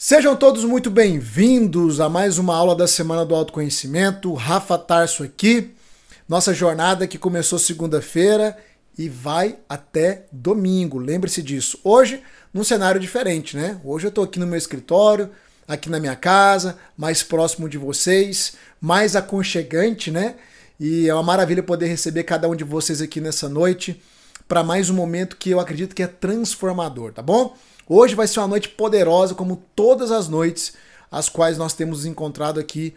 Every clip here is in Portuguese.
Sejam todos muito bem-vindos a mais uma aula da Semana do Autoconhecimento. Rafa Tarso aqui. Nossa jornada que começou segunda-feira e vai até domingo. Lembre-se disso. Hoje, num cenário diferente, né? Hoje eu estou aqui no meu escritório, aqui na minha casa, mais próximo de vocês, mais aconchegante, né? E é uma maravilha poder receber cada um de vocês aqui nessa noite para mais um momento que eu acredito que é transformador, tá bom? Hoje vai ser uma noite poderosa, como todas as noites, as quais nós temos nos encontrado aqui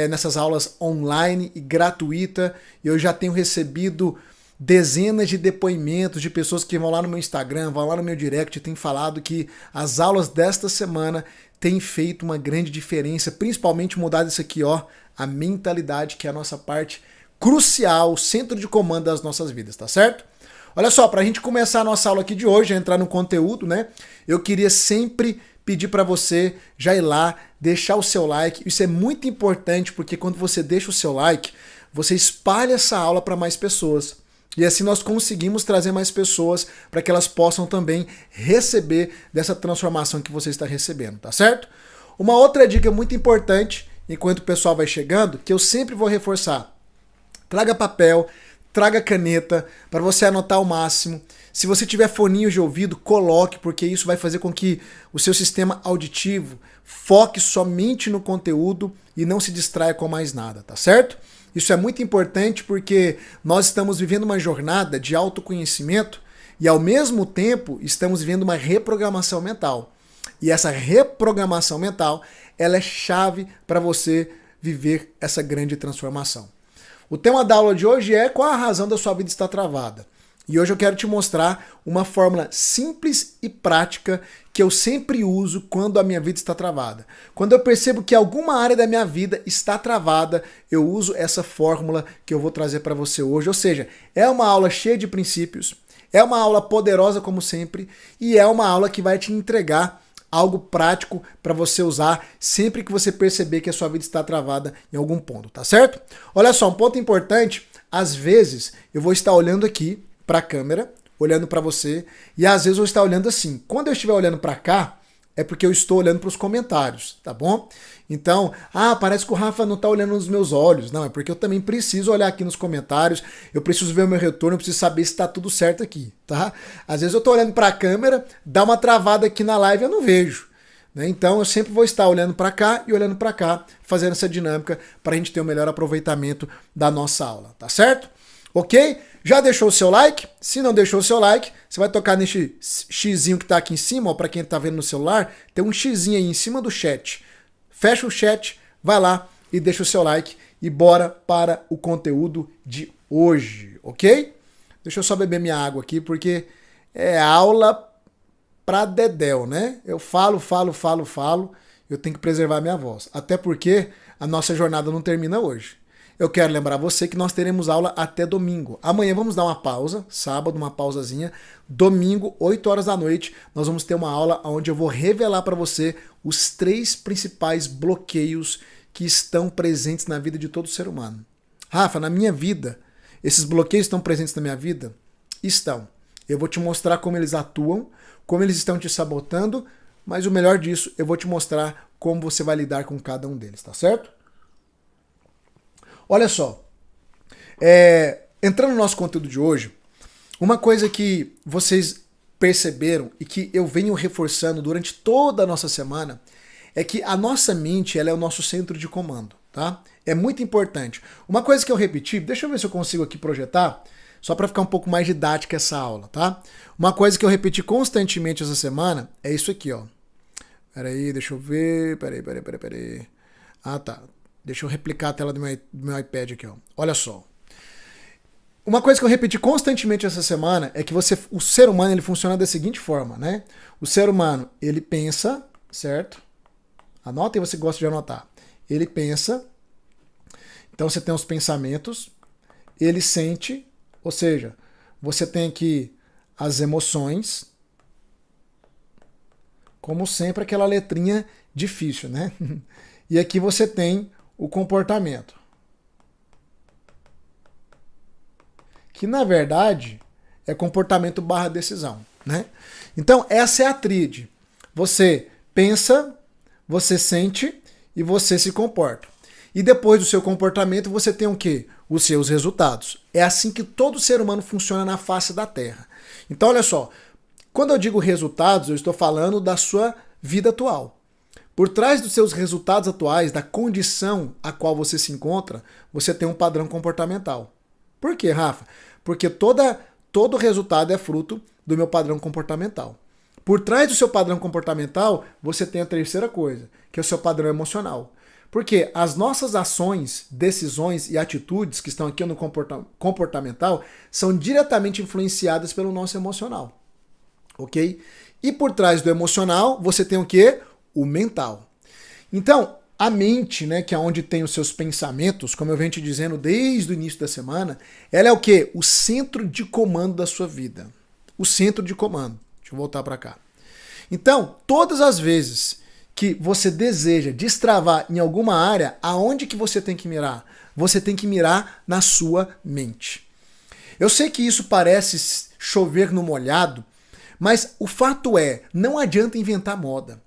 nessas aulas online e gratuita. Eu já tenho recebido dezenas de depoimentos de pessoas que vão lá no meu Instagram, vão lá no meu direct e têm falado que as aulas desta semana têm feito uma grande diferença, principalmente mudar isso aqui, ó, a mentalidade, que é a nossa parte crucial, o centro de comando das nossas vidas, tá certo? Olha só, para a gente começar a nossa aula aqui de hoje, entrar no conteúdo, né? Eu queria sempre pedir para você já ir lá, deixar o seu like. Isso é muito importante porque quando você deixa o seu like, você espalha essa aula para mais pessoas. E assim nós conseguimos trazer mais pessoas para que elas possam também receber dessa transformação que você está recebendo, tá certo? Uma outra dica muito importante, enquanto o pessoal vai chegando, que eu sempre vou reforçar. Traga papel, traga caneta para você anotar o máximo. Se você tiver foninhos de ouvido, coloque, porque isso vai fazer com que o seu sistema auditivo foque somente no conteúdo e não se distraia com mais nada, tá certo? Isso é muito importante porque nós estamos vivendo uma jornada de autoconhecimento e ao mesmo tempo estamos vivendo uma reprogramação mental. E essa reprogramação mental, ela é chave para você viver essa grande transformação. O tema da aula de hoje é qual a razão da sua vida estar travada. E hoje eu quero te mostrar uma fórmula simples e prática que eu sempre uso quando a minha vida está travada. Quando eu percebo que alguma área da minha vida está travada, eu uso essa fórmula que eu vou trazer para você hoje. Ou seja, é uma aula cheia de princípios, é uma aula poderosa como sempre e é uma aula que vai te entregar algo prático para você usar sempre que você perceber que a sua vida está travada em algum ponto, tá certo? Olha só, um ponto importante, às vezes eu vou estar olhando aqui para a câmera, olhando para você, e às vezes eu vou estar olhando assim. Quando eu estiver olhando para cá, é porque eu estou olhando para os comentários, tá bom? Então, parece que o Rafa não está olhando nos meus olhos. Não, é porque eu também preciso olhar aqui nos comentários, eu preciso ver o meu retorno, eu preciso saber se está tudo certo aqui, tá? Às vezes eu estou olhando para a câmera, dá uma travada aqui na live e eu não vejo. Né? Então eu sempre vou estar olhando para cá e olhando para cá, fazendo essa dinâmica para a gente ter o melhor aproveitamento da nossa aula, tá certo? Ok? Já deixou o seu like? Se não deixou o seu like, você vai tocar nesse xizinho que está aqui em cima, para quem está vendo no celular, tem um xizinho aí em cima do chat. Fecha o chat, vai lá e deixa o seu like e bora para o conteúdo de hoje, ok? Deixa eu só beber minha água aqui, porque é aula pra dedéu, né? Eu falo, eu tenho que preservar minha voz. Até porque a nossa jornada não termina hoje. Eu quero lembrar você que nós teremos aula até domingo. Amanhã vamos dar uma pausa, sábado, uma pausazinha. Domingo, 8 horas da noite, nós vamos ter uma aula onde eu vou revelar para você os 3 principais bloqueios que estão presentes na vida de todo ser humano. Rafa, na minha vida, esses bloqueios estão presentes na minha vida? Estão. Eu vou te mostrar como eles atuam, como eles estão te sabotando, mas o melhor disso, eu vou te mostrar como você vai lidar com cada um deles, tá certo? Olha só, entrando no nosso conteúdo de hoje, uma coisa que vocês perceberam e que eu venho reforçando durante toda a nossa semana é que a nossa mente, ela é o nosso centro de comando, tá? É muito importante. Uma coisa que eu repeti, deixa eu ver se eu consigo aqui projetar, só para ficar um pouco mais didática essa aula, tá? Uma coisa que eu repeti constantemente essa semana é isso aqui, ó. Peraí, deixa eu ver, peraí. Ah, tá. Deixa eu replicar a tela do meu iPad aqui, ó. Olha só. Uma coisa que eu repeti constantemente essa semana é que o ser humano ele funciona da seguinte forma, né? O ser humano, ele pensa, certo? Anota e você gosta de anotar. Ele pensa, então você tem os pensamentos, ele sente, ou seja, você tem aqui as emoções, como sempre aquela letrinha difícil, né? E aqui você tem o comportamento. Que na verdade é comportamento barra decisão, né? Então essa é a tríade. Você pensa, você sente e você se comporta. E depois do seu comportamento, você tem o quê? Os seus resultados. É assim que todo ser humano funciona na face da Terra. Então, olha só, quando eu digo resultados, eu estou falando da sua vida atual. Por trás dos seus resultados atuais, da condição a qual você se encontra, você tem um padrão comportamental. Por quê, Rafa? Porque todo resultado é fruto do meu padrão comportamental. Por trás do seu padrão comportamental, você tem a terceira coisa, que é o seu padrão emocional. Porque as nossas ações, decisões e atitudes que estão aqui no comportamental são diretamente influenciadas pelo nosso emocional. Ok? E por trás do emocional, você tem o quê? O mental. Então, a mente, né, que é onde tem os seus pensamentos, como eu venho te dizendo desde o início da semana, ela é o quê? O centro de comando da sua vida. O centro de comando. Deixa eu voltar para cá. Então, todas as vezes que você deseja destravar em alguma área, aonde que você tem que mirar? Você tem que mirar na sua mente. Eu sei que isso parece chover no molhado, mas o fato é, não adianta inventar moda.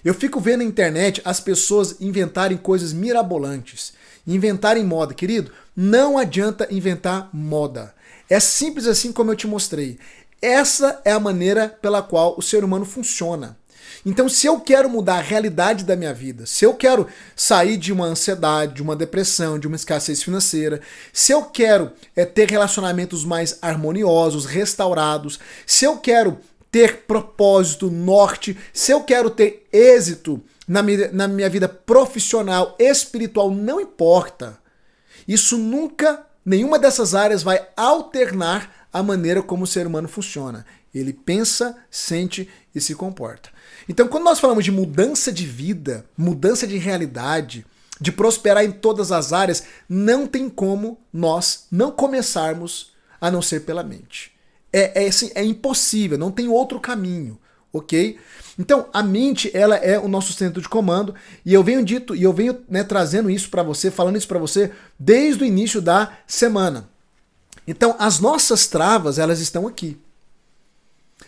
Eu fico vendo na internet as pessoas inventarem coisas mirabolantes, inventarem moda. Querido, não adianta inventar moda. É simples assim como eu te mostrei. Essa é a maneira pela qual o ser humano funciona. Então, se eu quero mudar a realidade da minha vida, se eu quero sair de uma ansiedade, de uma depressão, de uma escassez financeira, se eu quero ter relacionamentos mais harmoniosos, restaurados, se eu quero ter propósito, norte, se eu quero ter êxito na minha vida profissional, espiritual, não importa. Isso nunca, nenhuma dessas áreas vai alternar a maneira como o ser humano funciona. Ele pensa, sente e se comporta. Então, quando nós falamos de mudança de vida, mudança de realidade, de prosperar em todas as áreas, não tem como nós não começarmos a não ser pela mente. É impossível, não tem outro caminho, ok? Então, a mente, ela é o nosso centro de comando, e eu venho trazendo isso para você, falando isso para você desde o início da semana. Então, as nossas travas, elas estão aqui.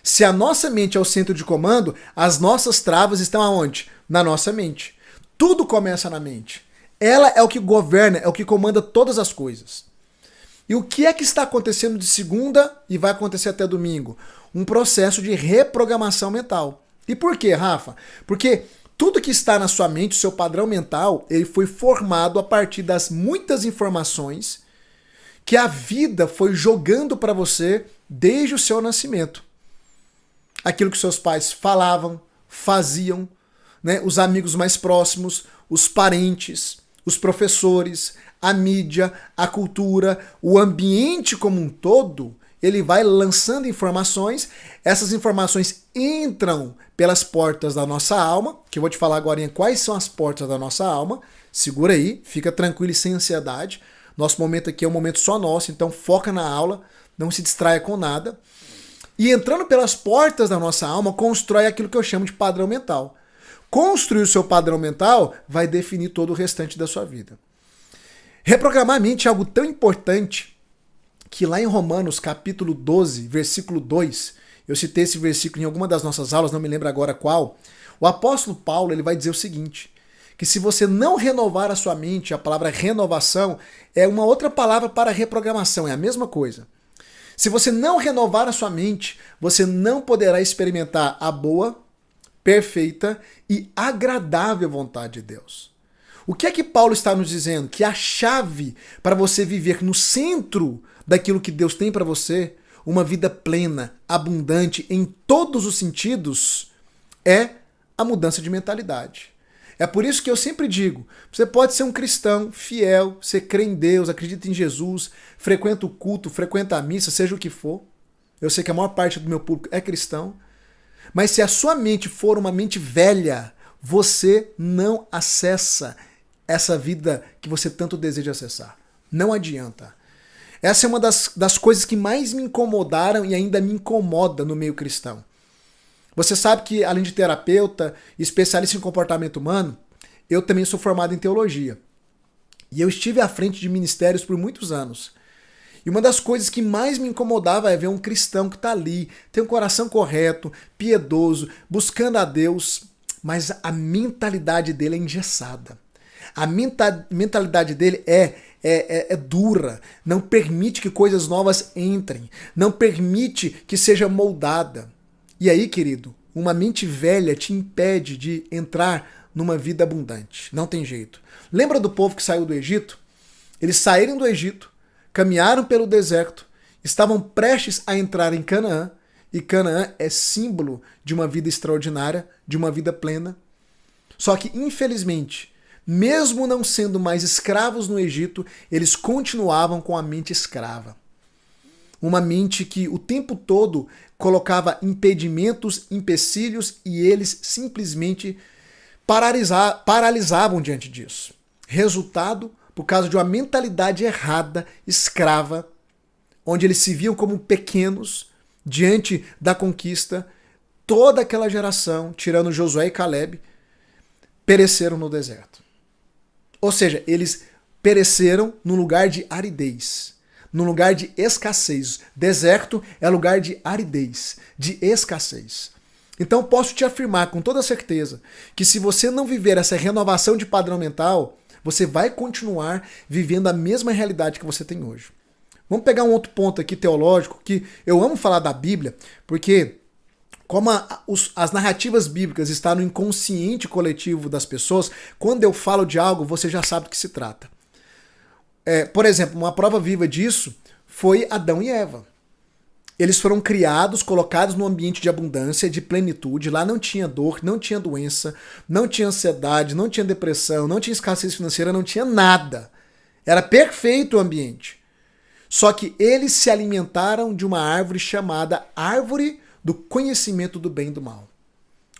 Se a nossa mente é o centro de comando, as nossas travas estão aonde? Na nossa mente. Tudo começa na mente. Ela é o que governa, é o que comanda todas as coisas. E o que é que está acontecendo de segunda e vai acontecer até domingo? Um processo de reprogramação mental. E por quê, Rafa? Porque tudo que está na sua mente, o seu padrão mental, ele foi formado a partir das muitas informações que a vida foi jogando para você desde o seu nascimento. Aquilo que seus pais falavam, faziam, né? Os amigos mais próximos, os parentes, os professores, a mídia, a cultura, o ambiente como um todo, ele vai lançando informações, essas informações entram pelas portas da nossa alma, que eu vou te falar agora em quais são as portas da nossa alma, segura aí, fica tranquilo e sem ansiedade, nosso momento aqui é um momento só nosso, então foca na aula, não se distraia com nada. E entrando pelas portas da nossa alma, constrói aquilo que eu chamo de padrão mental. Construir o seu padrão mental vai definir todo o restante da sua vida. Reprogramar a mente é algo tão importante que lá em Romanos, capítulo 12, versículo 2, eu citei esse versículo em alguma das nossas aulas, não me lembro agora qual, o apóstolo Paulo ele vai dizer o seguinte, que se você não renovar a sua mente, a palavra renovação é uma outra palavra para reprogramação, é a mesma coisa. Se você não renovar a sua mente, você não poderá experimentar a boa, perfeita e agradável vontade de Deus. O que é que Paulo está nos dizendo? Que a chave para você viver no centro daquilo que Deus tem para você, uma vida plena, abundante em todos os sentidos, é a mudança de mentalidade. É por isso que eu sempre digo, você pode ser um cristão fiel, você crê em Deus, acredita em Jesus, frequenta o culto, frequenta a missa, seja o que for. Eu sei que a maior parte do meu público é cristão. Mas se a sua mente for uma mente velha, você não acessa essa vida que você tanto deseja acessar. Não adianta. Essa é uma das coisas que mais me incomodaram e ainda me incomoda no meio cristão. Você sabe que, além de terapeuta e especialista em comportamento humano, eu também sou formado em teologia. E eu estive à frente de ministérios por muitos anos. E uma das coisas que mais me incomodava é ver um cristão que está ali, tem um coração correto, piedoso, buscando a Deus, mas a mentalidade dele é engessada. A mentalidade dele é dura, não permite que coisas novas entrem, não permite que seja moldada. E aí, querido, uma mente velha te impede de entrar numa vida abundante. Não tem jeito. Lembra do povo que saiu do Egito? Eles saíram do Egito, caminharam pelo deserto, estavam prestes a entrar em Canaã, e Canaã é símbolo de uma vida extraordinária, de uma vida plena. Só que, infelizmente, mesmo não sendo mais escravos no Egito, eles continuavam com a mente escrava. Uma mente que o tempo todo colocava impedimentos, empecilhos, e eles simplesmente paralisavam diante disso. Resultado, por causa de uma mentalidade errada, escrava, onde eles se viam como pequenos diante da conquista, toda aquela geração, tirando Josué e Caleb, pereceram no deserto. Ou seja, eles pereceram no lugar de aridez, no lugar de escassez. Deserto é lugar de aridez, de escassez. Então posso te afirmar com toda certeza que se você não viver essa renovação de padrão mental, você vai continuar vivendo a mesma realidade que você tem hoje. Vamos pegar um outro ponto aqui teológico, que eu amo falar da Bíblia, porque como as narrativas bíblicas estão no inconsciente coletivo das pessoas, quando eu falo de algo, você já sabe do que se trata. Por exemplo, uma prova viva disso foi Adão e Eva. Eles foram criados, colocados num ambiente de abundância, de plenitude. Lá não tinha dor, não tinha doença, não tinha ansiedade, não tinha depressão, não tinha escassez financeira, não tinha nada. Era perfeito o ambiente. Só que eles se alimentaram de uma árvore chamada árvore do conhecimento do bem e do mal.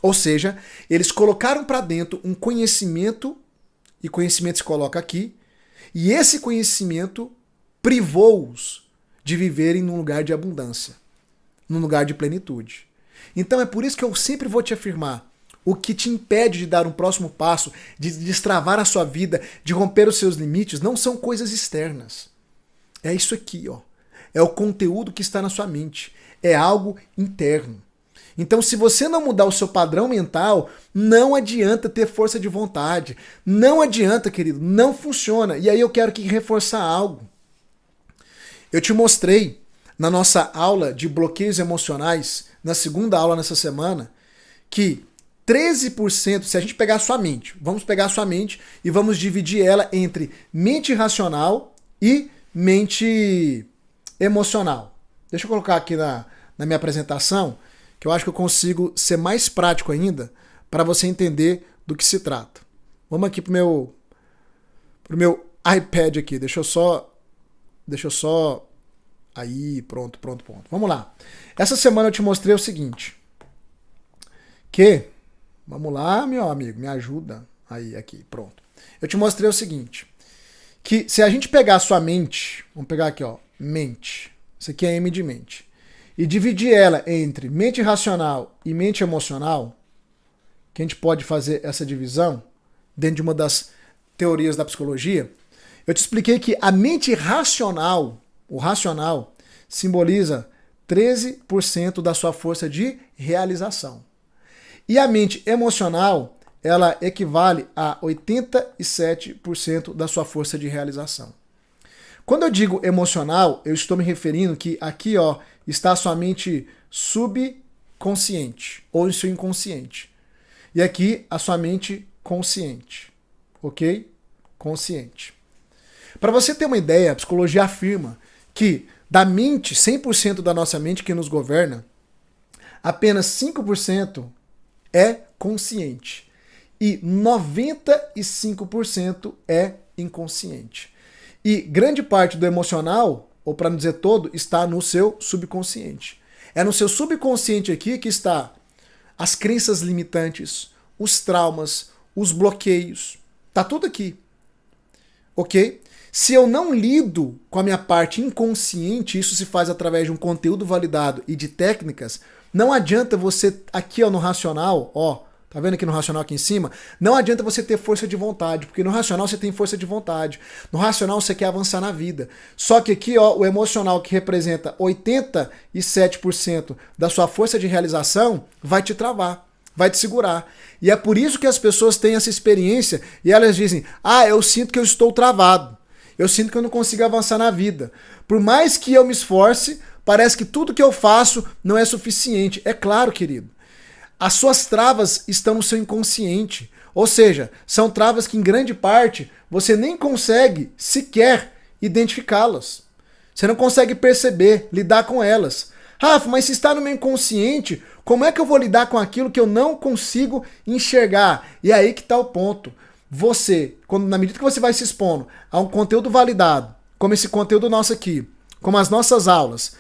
Ou seja, eles colocaram para dentro um conhecimento, e conhecimento se coloca aqui, e esse conhecimento privou-os de viverem num lugar de abundância, num lugar de plenitude. Então é por isso que eu sempre vou te afirmar, o que te impede de dar um próximo passo, de destravar a sua vida, de romper os seus limites, não são coisas externas. É isso aqui, ó. É o conteúdo que está na sua mente. É algo interno. Então, se você não mudar o seu padrão mental, não adianta ter força de vontade. Não adianta, querido. Não funciona. E aí eu quero aqui reforçar algo. Eu te mostrei na nossa aula de bloqueios emocionais, na segunda aula nessa semana, que 13%, se a gente pegar a sua mente, vamos pegar a sua mente e vamos dividir ela entre mente racional e mente emocional. Deixa eu colocar aqui na minha apresentação, que eu acho que eu consigo ser mais prático ainda para você entender do que se trata. Vamos aqui pro meu iPad aqui. Deixa eu só aí, pronto. Vamos lá. Essa semana eu te mostrei o seguinte, vamos lá, meu amigo, me ajuda. Aí, aqui, pronto. Eu te mostrei o seguinte, que se a gente pegar a sua mente, vamos pegar aqui, ó, mente, isso aqui é M de mente, e dividir ela entre mente racional e mente emocional, que a gente pode fazer essa divisão dentro de uma das teorias da psicologia, eu te expliquei que a mente racional, o racional, simboliza 13% da sua força de realização. E a mente emocional, ela equivale a 87% da sua força de realização. Quando eu digo emocional, eu estou me referindo que aqui, ó, está a sua mente subconsciente ou o seu inconsciente. E aqui a sua mente consciente, ok? Consciente. Para você ter uma ideia, a psicologia afirma que da mente, 100% da nossa mente que nos governa, apenas 5% é consciente e 95% é inconsciente. E grande parte do emocional, ou para não dizer todo, está no seu subconsciente. É no seu subconsciente aqui que está as crenças limitantes, os traumas, os bloqueios. Tá tudo aqui. Ok? Se eu não lido com a minha parte inconsciente, isso se faz através de um conteúdo validado e de técnicas, não adianta você, aqui ó, no racional, ó, tá vendo aqui no racional aqui em cima? Não adianta você ter força de vontade, porque no racional você tem força de vontade. No racional você quer avançar na vida. Só que aqui, ó, o emocional, que representa 87% da sua força de realização, vai te travar. vai te segurar. E é por isso que as pessoas têm essa experiência e elas dizem, eu sinto que eu estou travado. Eu sinto que eu não consigo avançar na vida. Por mais que eu me esforce, parece que tudo que eu faço não é suficiente. É claro, querido. As suas travas estão no seu inconsciente. Ou seja, são travas que em grande parte você nem consegue sequer identificá-las. Você não consegue perceber, lidar com elas. Rafa, mas se está no meu inconsciente, como é que eu vou lidar com aquilo que eu não consigo enxergar? E é aí que está o ponto. Você, na medida que você vai se expondo a um conteúdo validado, como esse conteúdo nosso aqui, como as nossas aulas,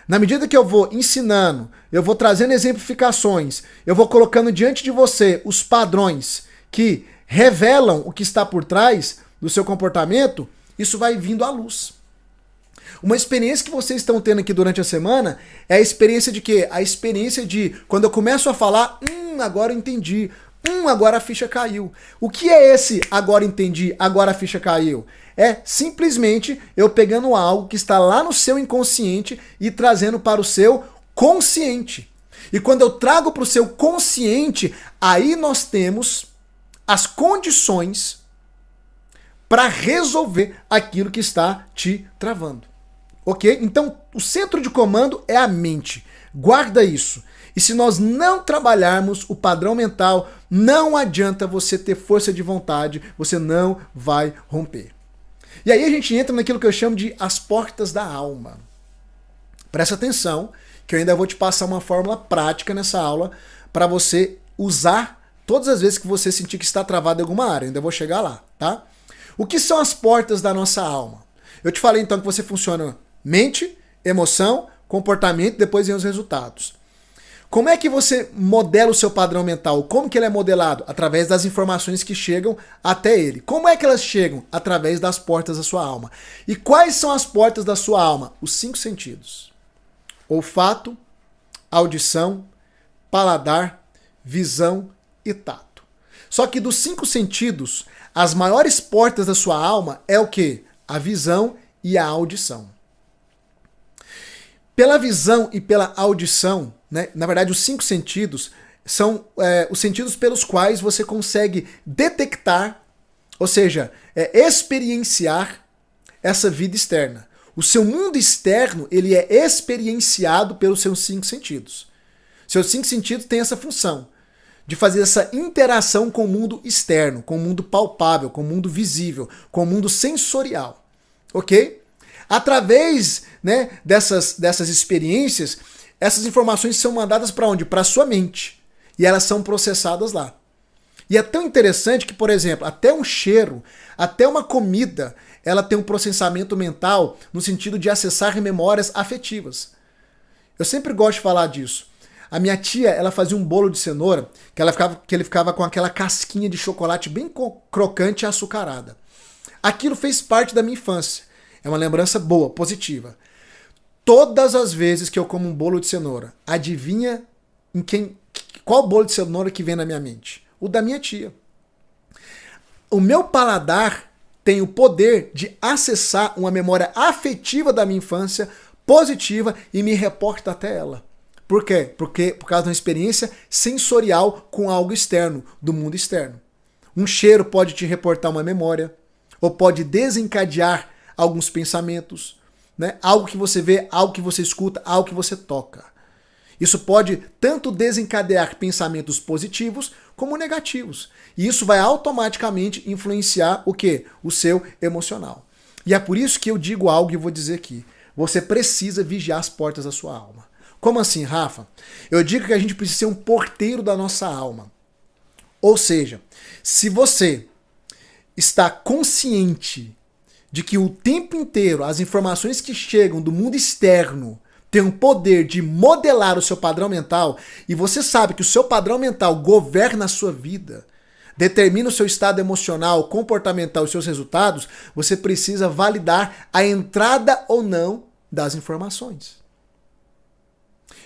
na medida que eu vou ensinando, eu vou trazendo exemplificações, eu vou colocando diante de você os padrões que revelam o que está por trás do seu comportamento, isso vai vindo à luz. Uma experiência que vocês estão tendo aqui durante a semana é a experiência de quê? A experiência de quando eu começo a falar, agora eu entendi, agora a ficha caiu. O que é esse agora entendi, agora a ficha caiu? É simplesmente eu pegando algo que está lá no seu inconsciente e trazendo para o seu consciente. E quando eu trago para o seu consciente, aí nós temos as condições para resolver aquilo que está te travando. Ok? Então, o centro de comando é a mente. Guarda isso. E se nós não trabalharmos o padrão mental, não adianta você ter força de vontade, você não vai romper. E aí a gente entra naquilo que eu chamo de as portas da alma. Presta atenção, que eu ainda vou te passar uma fórmula prática nessa aula para você usar todas as vezes que você sentir que está travado em alguma área. Eu ainda vou chegar lá, tá? O que são as portas da nossa alma? Eu te falei então que você funciona mente, emoção, comportamento, depois vem os resultados. Como é que você modela o seu padrão mental? Como que ele é modelado? Através das informações que chegam até ele. Como é que elas chegam? Através das portas da sua alma. E quais são as portas da sua alma? Os 5 sentidos. Olfato, audição, paladar, visão e tato. Só que dos 5 sentidos, as maiores portas da sua alma é o quê? A visão e a audição. Pela visão e pela audição, né, na verdade os 5 sentidos são os sentidos pelos quais você consegue detectar, ou seja, experienciar essa vida externa. O seu mundo externo, ele é experienciado pelos seus 5 sentidos. Seus 5 sentidos têm essa função de fazer essa interação com o mundo externo, com o mundo palpável, com o mundo visível, com o mundo sensorial. Ok? Através, né, dessas experiências, essas informações são mandadas para onde? Para a sua mente. E elas são processadas lá. E é tão interessante que, por exemplo, até um cheiro, até uma comida, ela tem um processamento mental no sentido de acessar memórias afetivas. Eu sempre gosto de falar disso. A minha tia, ela fazia um bolo de cenoura que ele ficava com aquela casquinha de chocolate bem crocante e açucarada. Aquilo fez parte da minha infância. É uma lembrança boa, positiva. Todas as vezes que eu como um bolo de cenoura, adivinha qual bolo de cenoura que vem na minha mente? O da minha tia. O meu paladar tem o poder de acessar uma memória afetiva da minha infância, positiva, e me reporta até ela. Por quê? Porque por causa de uma experiência sensorial com algo externo, do mundo externo. Um cheiro pode te reportar uma memória, ou pode desencadear alguns pensamentos, né? Algo que você vê, algo que você escuta, algo que você toca. Isso pode tanto desencadear pensamentos positivos como negativos. E isso vai automaticamente influenciar o quê? O seu emocional. E é por isso que eu digo algo e vou dizer aqui. Você precisa vigiar as portas da sua alma. Como assim, Rafa? Eu digo que a gente precisa ser um porteiro da nossa alma. Ou seja, se você está consciente de que o tempo inteiro as informações que chegam do mundo externo têm o poder de modelar o seu padrão mental, e você sabe que o seu padrão mental governa a sua vida, determina o seu estado emocional, comportamental e seus resultados, você precisa validar a entrada ou não das informações.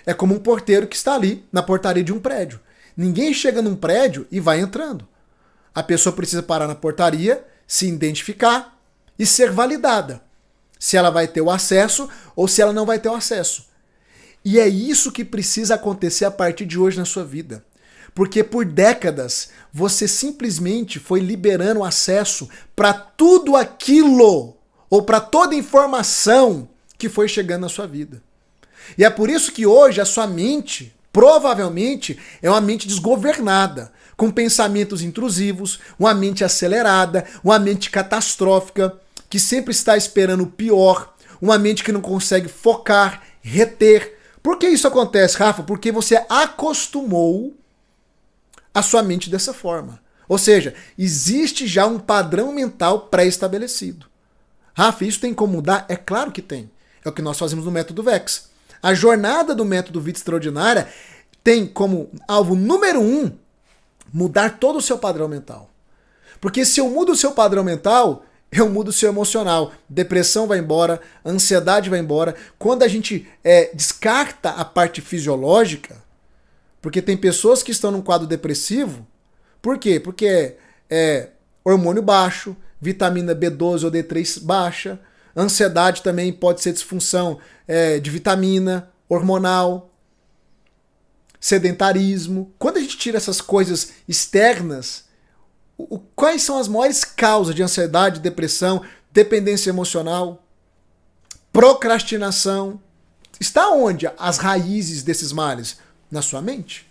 É como um porteiro que está ali na portaria de um prédio. Ninguém chega num prédio e vai entrando. A pessoa precisa parar na portaria, se identificar e ser validada. Se ela vai ter o acesso ou se ela não vai ter o acesso. E é isso que precisa acontecer a partir de hoje na sua vida. Porque por décadas você simplesmente foi liberando acesso para tudo aquilo ou para toda informação que foi chegando na sua vida. E é por isso que hoje a sua mente, provavelmente, é uma mente desgovernada, com pensamentos intrusivos, uma mente acelerada, uma mente catastrófica, que sempre está esperando o pior, uma mente que não consegue focar, reter. Por que isso acontece, Rafa? Porque você acostumou a sua mente dessa forma. Ou seja, existe já um padrão mental pré-estabelecido. Rafa, isso tem como mudar? É claro que tem. É o que nós fazemos no método VEX. A jornada do método Vida Extraordinária tem como alvo número 1 mudar todo o seu padrão mental. Porque se eu mudo o seu padrão mental, eu mudo o seu emocional. Depressão vai embora, ansiedade vai embora. Quando a gente descarta a parte fisiológica, porque tem pessoas que estão num quadro depressivo, por quê? Porque é hormônio baixo, vitamina B12 ou D3 baixa, ansiedade também pode ser disfunção de vitamina, hormonal, sedentarismo. Quando a gente tira essas coisas externas, quais são as maiores causas de ansiedade, depressão, dependência emocional, procrastinação? Está onde as raízes desses males? Na sua mente.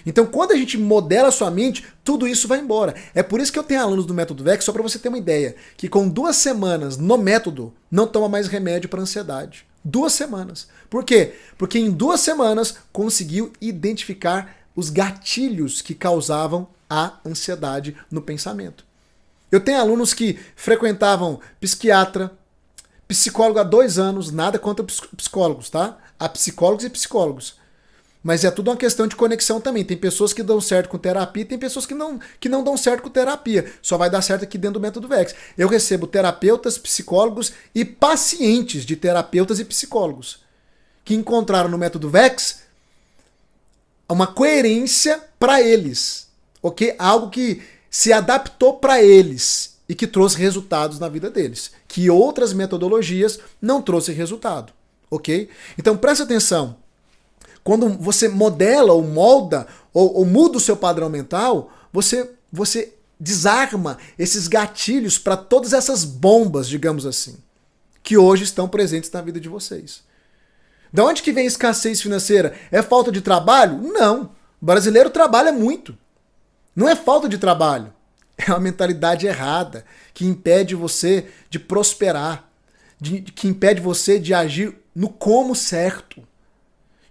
Então, quando a gente modela a sua mente, tudo isso vai embora. É por isso que eu tenho alunos do método VEX, só para você ter uma ideia, que com 2 semanas no método, não toma mais remédio para ansiedade. 2 semanas. Por quê? Porque em 2 semanas conseguiu identificar os gatilhos que causavam a ansiedade no pensamento. Eu tenho alunos que frequentavam psiquiatra, psicólogo há 2 anos, nada contra psicólogos, tá? Há psicólogos e psicólogos. Mas é tudo uma questão de conexão também. Tem pessoas que dão certo com terapia e tem pessoas que não dão certo com terapia. Só vai dar certo aqui dentro do método VEX. Eu recebo terapeutas, psicólogos e pacientes de terapeutas e psicólogos que encontraram no método VEX uma coerência para eles, ok? Algo que se adaptou para eles e que trouxe resultados na vida deles, que outras metodologias não trouxeram resultado, ok? Então presta atenção. Quando você modela ou molda ou muda o seu padrão mental, você desarma esses gatilhos para todas essas bombas, digamos assim, que hoje estão presentes na vida de vocês. Da onde que vem escassez financeira? É falta de trabalho? Não. O brasileiro trabalha muito. Não é falta de trabalho. É uma mentalidade errada que impede você de prosperar, que impede você de agir no como certo.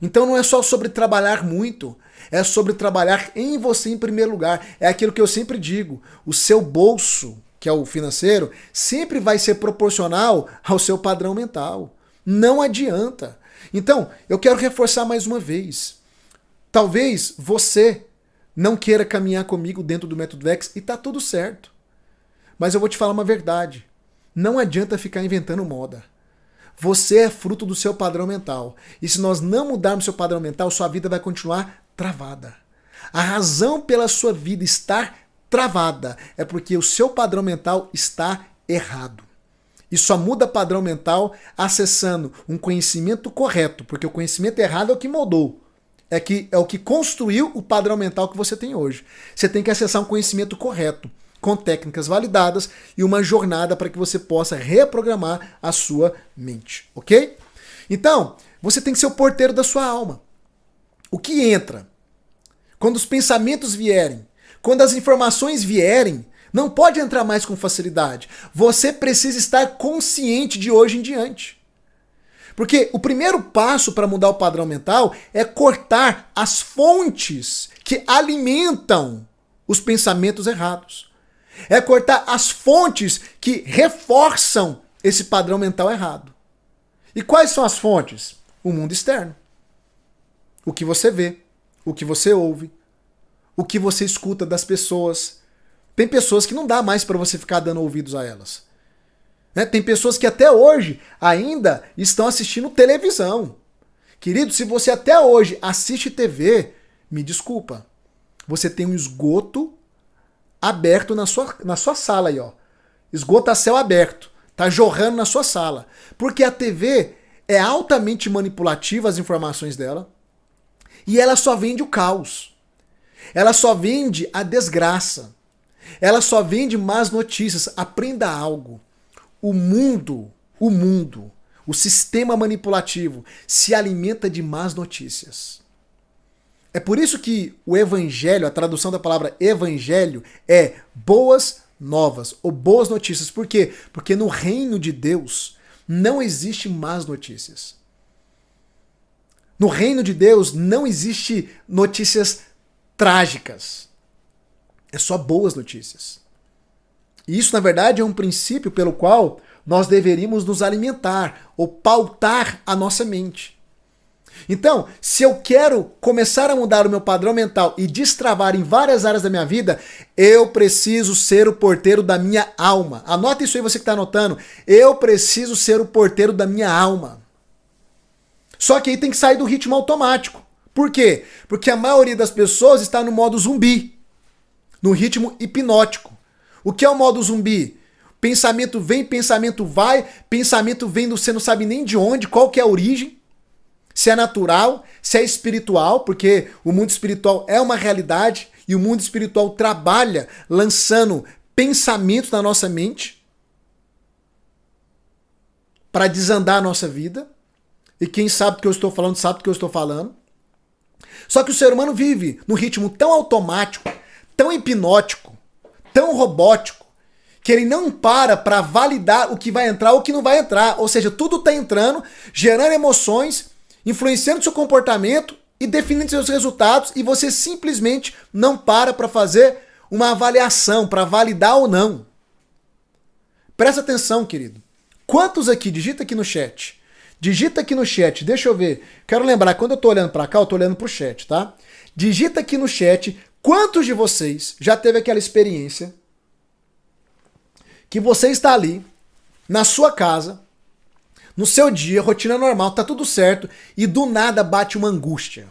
Então não é só sobre trabalhar muito, é sobre trabalhar em você em primeiro lugar. É aquilo que eu sempre digo, o seu bolso, que é o financeiro, sempre vai ser proporcional ao seu padrão mental. Não adianta. Então, eu quero reforçar mais uma vez. Talvez você não queira caminhar comigo dentro do método VEX e tá tudo certo. Mas eu vou te falar uma verdade. Não adianta ficar inventando moda. Você é fruto do seu padrão mental. E se nós não mudarmos seu padrão mental, sua vida vai continuar travada. A razão pela sua vida estar travada é porque o seu padrão mental está errado. E só muda padrão mental acessando um conhecimento correto, porque o conhecimento errado é o que moldou. É o que construiu o padrão mental que você tem hoje. Você tem que acessar um conhecimento correto, com técnicas validadas e uma jornada para que você possa reprogramar a sua mente, ok? Então, você tem que ser o porteiro da sua alma. O que entra? Quando os pensamentos vierem, quando as informações vierem, não pode entrar mais com facilidade. Você precisa estar consciente de hoje em diante. Porque o primeiro passo para mudar o padrão mental é cortar as fontes que alimentam os pensamentos errados. É cortar as fontes que reforçam esse padrão mental errado. E quais são as fontes? O mundo externo. O que você vê, o que você ouve, o que você escuta das pessoas. Tem pessoas que não dá mais para você ficar dando ouvidos a elas. Tem pessoas que até hoje ainda estão assistindo televisão. Querido, se você até hoje assiste TV, me desculpa, você tem um esgoto aberto na sua sala aí, ó. Esgoto a céu aberto. Tá jorrando na sua sala. Porque a TV é altamente manipulativa, as informações dela, e ela só vende o caos. Ela só vende a desgraça. Ela só vende más notícias. Aprenda algo. O mundo, o sistema manipulativo se alimenta de más notícias. É por isso que o evangelho, a tradução da palavra evangelho é boas novas ou boas notícias. Por quê? Porque no reino de Deus não existe más notícias. No reino de Deus não existe notícias trágicas. É só boas notícias. E isso, na verdade, é um princípio pelo qual nós deveríamos nos alimentar ou pautar a nossa mente. Então, se eu quero começar a mudar o meu padrão mental e destravar em várias áreas da minha vida, eu preciso ser o porteiro da minha alma. Anota isso aí, você que está anotando. Eu preciso ser o porteiro da minha alma. Só que aí tem que sair do ritmo automático. Por quê? Porque a maioria das pessoas está no modo zumbi, no ritmo hipnótico. O que é o modo zumbi? Pensamento vem, pensamento vai, pensamento vem, você não sabe nem de onde, qual que é a origem. Se é natural, se é espiritual, porque o mundo espiritual é uma realidade e o mundo espiritual trabalha lançando pensamentos na nossa mente para desandar a nossa vida. E quem sabe do que eu estou falando, sabe do que eu estou falando. Só que o ser humano vive num ritmo tão automático, tão hipnótico, tão robótico, que ele não para validar o que vai entrar ou o que não vai entrar. Ou seja, tudo está entrando, gerando emoções, influenciando seu comportamento e definindo seus resultados, e você simplesmente não para fazer uma avaliação, para validar ou não. Presta atenção, querido. Quantos aqui, digita aqui no chat. Digita aqui no chat, deixa eu ver. Quero lembrar, quando eu tô olhando para cá, eu tô olhando pro chat, tá? Digita aqui no chat, quantos de vocês já teve aquela experiência que você está ali, na sua casa, no seu dia, rotina normal, tá tudo certo, e do nada bate uma angústia.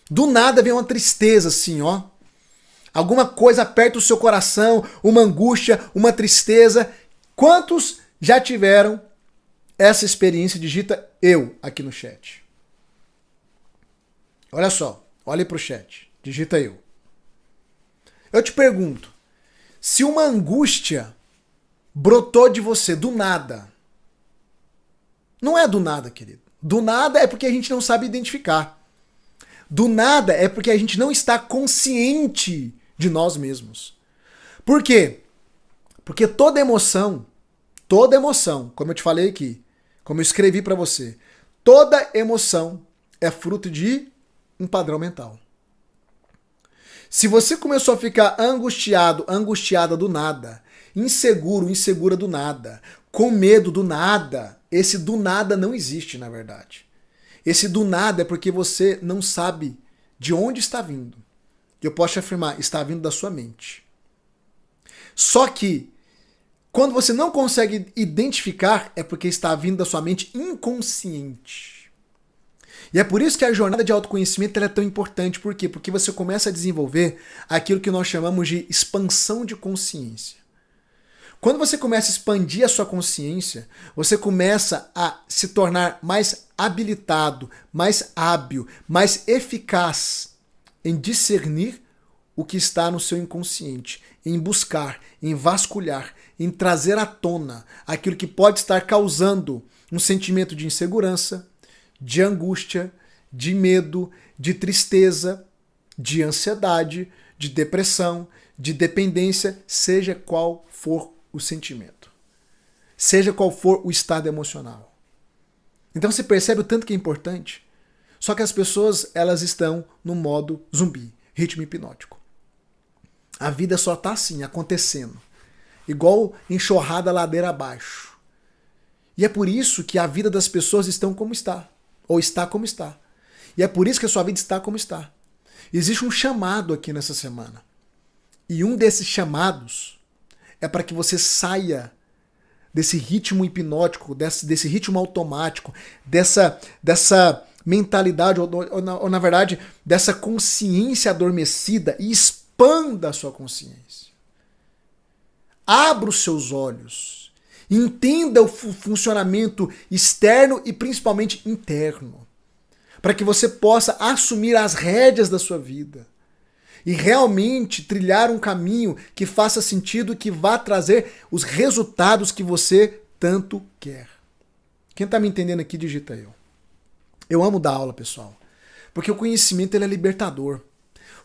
Do nada vem uma tristeza assim, ó. Alguma coisa aperta o seu coração, uma angústia, uma tristeza. Quantos já tiveram essa experiência? Digita eu aqui no chat. Olha só, olhe pro chat, digita eu. Eu te pergunto, se uma angústia brotou de você do nada, não é do nada, querido. Do nada é porque a gente não sabe identificar. Do nada é porque a gente não está consciente de nós mesmos. Por quê? Porque toda emoção, como eu te falei aqui, como eu escrevi para você, toda emoção é fruto de um padrão mental. Se você começou a ficar angustiado, angustiada do nada, inseguro, insegura do nada, com medo do nada, esse do nada não existe, na verdade. Esse do nada é porque você não sabe de onde está vindo. Eu posso te afirmar, está vindo da sua mente. Só que, quando você não consegue identificar, é porque está vindo da sua mente inconsciente. E é por isso que a jornada de autoconhecimento ela é tão importante. Por quê? Porque você começa a desenvolver aquilo que nós chamamos de expansão de consciência. Quando você começa a expandir a sua consciência, você começa a se tornar mais habilitado, mais hábil, mais eficaz em discernir o que está no seu inconsciente, em buscar, em vasculhar, em trazer à tona aquilo que pode estar causando um sentimento de insegurança, de angústia, de medo, de tristeza, de ansiedade, de depressão, de dependência, seja qual for o sentimento. Seja qual for o estado emocional. Então você percebe o tanto que é importante? Só que as pessoas, elas estão no modo zumbi, ritmo hipnótico. A vida só está assim, acontecendo. Igual enxurrada ladeira abaixo. E é por isso que a vida das pessoas estão como está. Ou está como está. E é por isso que a sua vida está como está. Existe um chamado aqui nessa semana. E um desses chamados é para que você saia desse ritmo hipnótico, desse ritmo automático, dessa mentalidade, ou na verdade, dessa consciência adormecida e expanda a sua consciência. Abra os seus olhos. Entenda o funcionamento externo e principalmente interno. Para que você possa assumir as rédeas da sua vida. e realmente trilhar um caminho que faça sentido e que vá trazer os resultados que você tanto quer. Quem está me entendendo aqui, digita eu. Eu amo dar aula, pessoal, porque o conhecimento ele é libertador.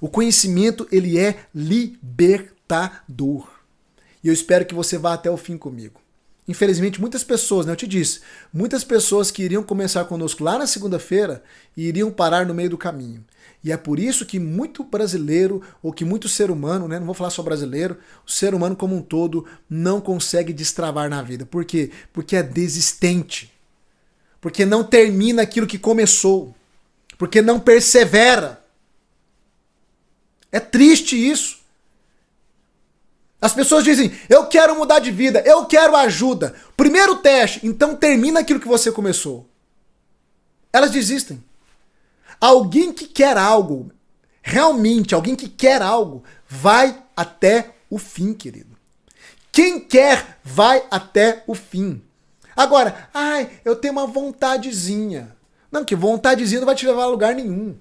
O conhecimento ele é libertador. E eu espero que você vá até o fim comigo. Infelizmente, muitas pessoas, né, eu te disse, muitas pessoas que iriam começar conosco lá na segunda-feira iriam parar no meio do caminho. E é por isso que muito brasileiro, ou que muito ser humano, né, não vou falar só brasileiro, o ser humano como um todo não consegue destravar na vida. Por quê? Porque é desistente. Porque não termina aquilo que começou. Porque não persevera. É triste isso. As pessoas dizem, eu quero mudar de vida, eu quero ajuda. Primeiro teste, então termina aquilo que você começou. Elas desistem. Alguém que quer algo, realmente, alguém que quer algo, vai até o fim, querido. Quem quer, vai até o fim. Agora, eu tenho uma vontadezinha. Não, que vontadezinha não vai te levar a lugar nenhum.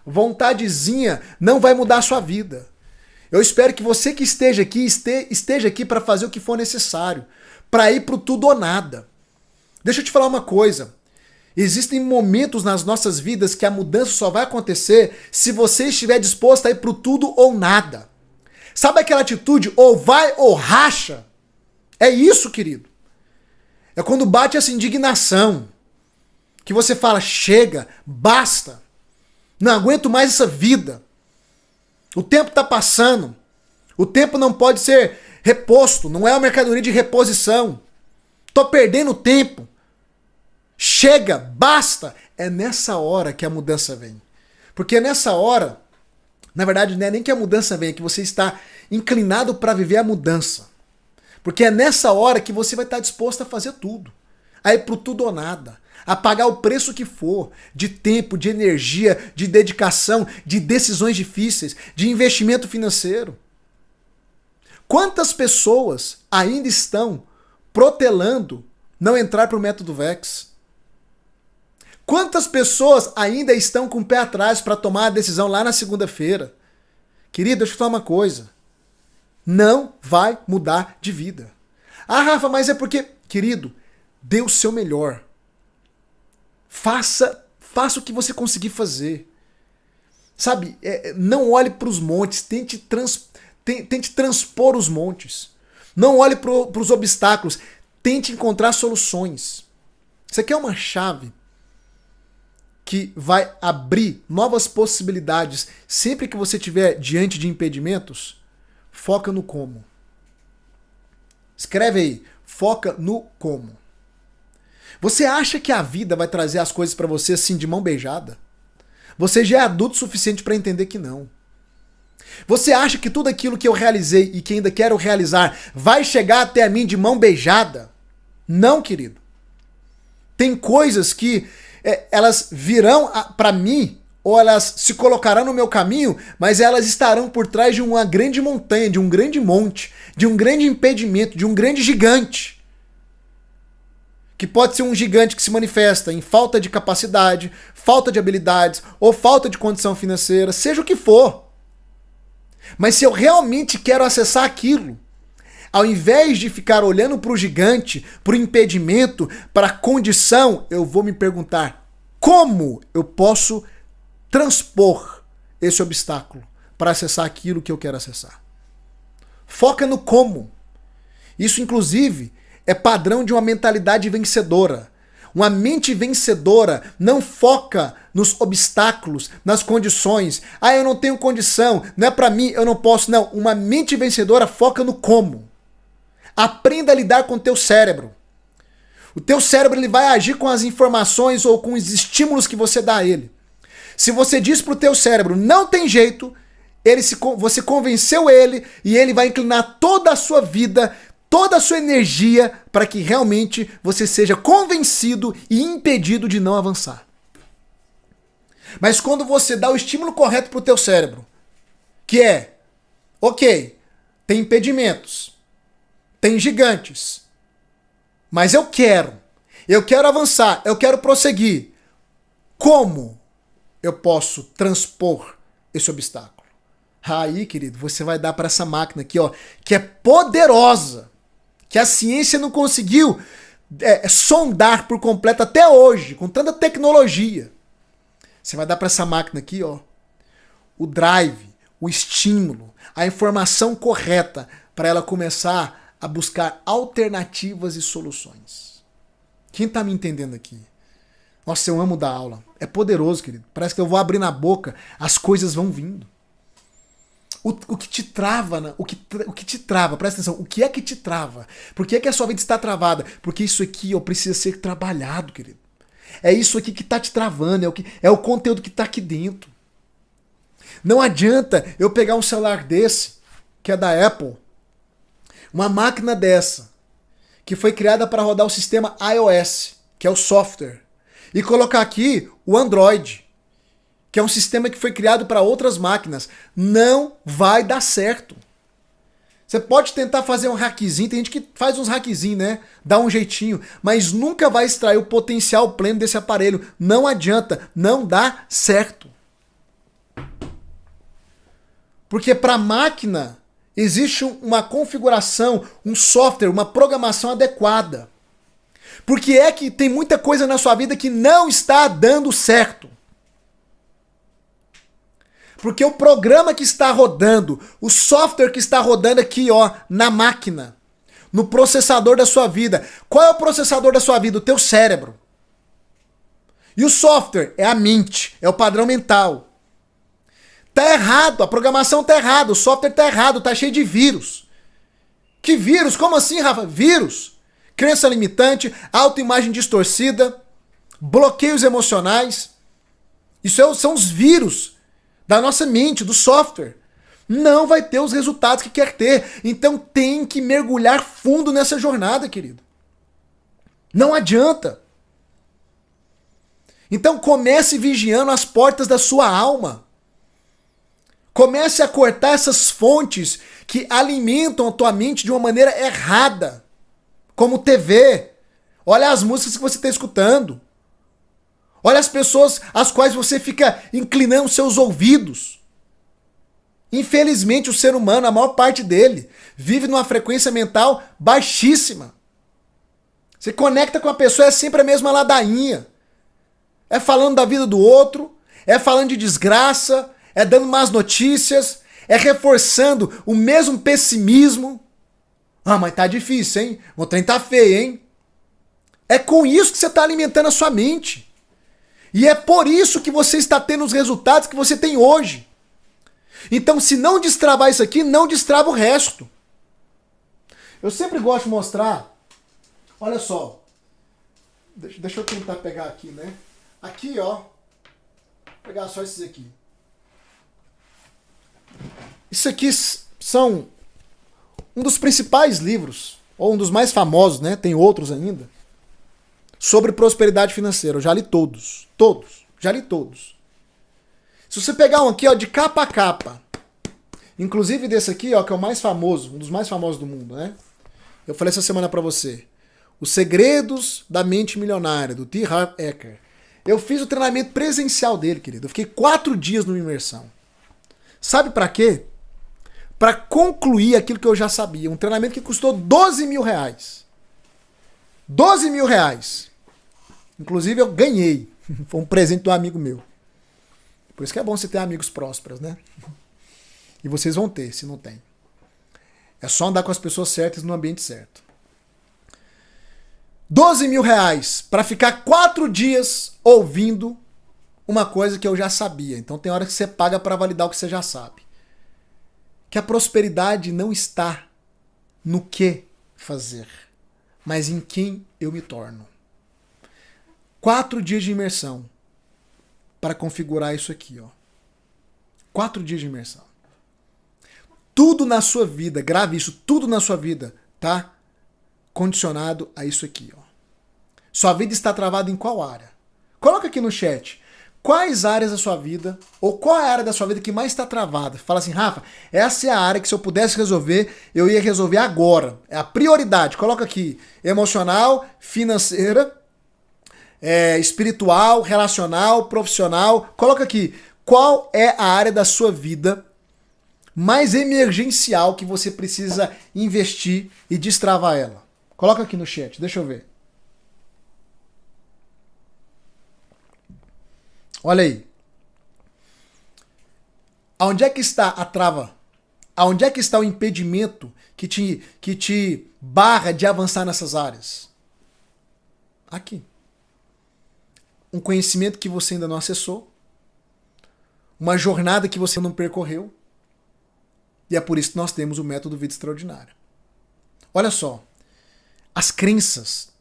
Vontadezinha não vai mudar a sua vida. Eu espero que você que esteja aqui para fazer o que for necessário, para ir pro tudo ou nada. Deixa eu te falar uma coisa. Existem momentos nas nossas vidas que a mudança só vai acontecer se você estiver disposto a ir pro tudo ou nada. Sabe aquela atitude ou vai ou racha? É isso, querido. É quando bate essa indignação, que você fala, chega, basta, não aguento mais essa vida. O tempo está passando. O tempo não pode ser reposto. Não é uma mercadoria de reposição. Tô perdendo tempo. Chega, basta. É nessa hora que a mudança vem. Porque é nessa hora, na verdade, não é nem que a mudança vem, é que você está inclinado para viver a mudança. Porque é nessa hora que você vai estar disposto a fazer tudo. A ir pro tudo ou nada. A pagar o preço que for, de tempo, de energia, de dedicação, de decisões difíceis, de investimento financeiro. Quantas pessoas ainda estão protelando não entrar para o método VEX? Quantas pessoas ainda estão com o pé atrás para tomar a decisão lá na segunda-feira? Querido, deixa eu te falar uma coisa. Não vai mudar de vida. Ah, Rafa, mas é porque... Querido, dê o seu melhor. Faça o que você conseguir fazer. Sabe, não olhe para os montes, tente transpor os montes. Não olhe para os obstáculos, tente encontrar soluções. Isso aqui é uma chave que vai abrir novas possibilidades. Sempre que você estiver diante de impedimentos, foca no como. Escreve aí, foca no como. Você acha que a vida vai trazer as coisas pra você assim de mão beijada? Você já é adulto o suficiente pra entender que não. Você acha que tudo aquilo que eu realizei e que ainda quero realizar vai chegar até a mim de mão beijada? Não, querido. Tem coisas que elas virão pra mim ou elas se colocarão no meu caminho, mas elas estarão por trás de uma grande montanha, de um grande monte, de um grande impedimento, de um grande gigante. Que pode ser um gigante que se manifesta em falta de capacidade, falta de habilidades ou falta de condição financeira, seja o que for. Mas se eu realmente quero acessar aquilo, ao invés de ficar olhando para o gigante, para o impedimento, para a condição, eu vou me perguntar como eu posso transpor esse obstáculo para acessar aquilo que eu quero acessar. Foca no como. Isso, inclusive, é padrão de uma mentalidade vencedora. Uma mente vencedora não foca nos obstáculos, nas condições. Ah, eu não tenho condição, não é pra mim, eu não posso. Não, uma mente vencedora foca no como. Aprenda a lidar com o teu cérebro. O teu cérebro ele vai agir com as informações ou com os estímulos que você dá a ele. Se você diz pro teu cérebro, não tem jeito, você convenceu ele e ele vai inclinar toda a sua vida, toda a sua energia para que realmente você seja convencido e impedido de não avançar. Mas quando você dá o estímulo correto para o teu cérebro, que é, ok, tem impedimentos, tem gigantes, mas eu quero avançar, eu quero prosseguir. Como eu posso transpor esse obstáculo? Aí, querido, você vai dar para essa máquina aqui, ó, que é poderosa, que a ciência não conseguiu sondar por completo até hoje, com tanta tecnologia. Você vai dar para essa máquina aqui, ó, o drive, o estímulo, a informação correta para ela começar a buscar alternativas e soluções. Quem tá me entendendo aqui? Nossa, eu amo dar aula. É poderoso, querido. Parece que eu vou abrir na boca, as coisas vão vindo. O que te trava, né? o que te trava, presta atenção, o que é que te trava? Por que é que a sua vida está travada? Porque isso aqui, ó, precisa ser trabalhado, querido. É isso aqui que tá te travando, é o conteúdo que tá aqui dentro. Não adianta eu pegar um celular desse, que é da Apple, uma máquina dessa, que foi criada para rodar o sistema iOS, que é o software, e colocar aqui o Android, que é um sistema que foi criado para outras máquinas. Não vai dar certo. Você pode tentar fazer um hackzinho, tem gente que faz uns hackzinhos, né? Dá um jeitinho, mas nunca vai extrair o potencial pleno desse aparelho. Não adianta, não dá certo. Porque para a máquina existe uma configuração, um software, uma programação adequada. Porque é que tem muita coisa na sua vida que não está dando certo. Porque o programa que está rodando, o software que está rodando aqui, ó, na máquina, no processador da sua vida. Qual é o processador da sua vida? O teu cérebro. E o software é a mente, é o padrão mental. Tá errado, a programação tá errada, o software tá errado, tá cheio de vírus. Que vírus? Como assim, Rafa? Vírus. Crença limitante, autoimagem distorcida, bloqueios emocionais. Isso são os vírus da nossa mente, do software. Não vai ter os resultados que quer ter. Então tem que mergulhar fundo nessa jornada, querido. Não adianta. Então comece vigiando as portas da sua alma. Comece a cortar essas fontes que alimentam a tua mente de uma maneira errada. Como TV. Olha as músicas que você está escutando. Olha as pessoas às quais você fica inclinando seus ouvidos. Infelizmente o ser humano, a maior parte dele, vive numa frequência mental baixíssima. Você conecta com a pessoa, é sempre a mesma ladainha. É falando da vida do outro, é falando de desgraça, é dando más notícias, é reforçando o mesmo pessimismo. Ah, mas tá difícil, hein? O trem tá feio, hein? É com isso que você está alimentando a sua mente. E é por isso que você está tendo os resultados que você tem hoje. Então, se não destravar isso aqui, não destrava o resto. Eu sempre gosto de mostrar. Olha só. Deixa eu tentar pegar aqui, né? Aqui, ó. Vou pegar só esses aqui. Isso aqui são um dos principais livros, ou um dos mais famosos, né? Tem outros ainda. Sobre prosperidade financeira. Eu já li todos. Todos. Já li todos. Se você pegar um aqui, ó, de capa a capa. Inclusive desse aqui, ó, que é o mais famoso. Um dos mais famosos do mundo, né? Eu falei essa semana pra você. Os Segredos da Mente Milionária, do T. Harv Eker. Eu fiz o treinamento presencial dele, querido. Eu fiquei 4 dias numa imersão. Sabe pra quê? Pra concluir aquilo que eu já sabia. Um treinamento que custou 12 mil reais. 12 mil reais. Inclusive eu ganhei. Foi um presente de um amigo meu. Por isso que é bom você ter amigos prósperos, né? E vocês vão ter, se não tem. É só andar com as pessoas certas no ambiente certo. 12 mil reais para ficar 4 dias ouvindo uma coisa que eu já sabia. Então tem hora que você paga para validar o que você já sabe. Que a prosperidade não está no que fazer, mas em quem eu me torno. 4 dias de imersão para configurar isso aqui, ó. 4 dias de imersão. Tudo na sua vida, grave isso, tudo na sua vida tá condicionado a isso aqui, ó. Sua vida está travada em qual área? Coloca aqui no chat. Quais áreas da sua vida, ou qual é a área da sua vida que mais está travada? Fala assim, Rafa, essa é a área que se eu pudesse resolver, eu ia resolver agora. É a prioridade. Coloca aqui, emocional, financeira, espiritual, relacional, profissional. Coloca aqui, qual é a área da sua vida mais emergencial que você precisa investir e destravar ela? Coloca aqui no chat, deixa eu ver. Olha aí. Aonde é que está a trava? Aonde é que está o impedimento que te barra de avançar nessas áreas? Aqui. Um conhecimento que você ainda não acessou, uma jornada que você não percorreu, e é por isso que nós temos o método Vida Extraordinária. Olha só, as crenças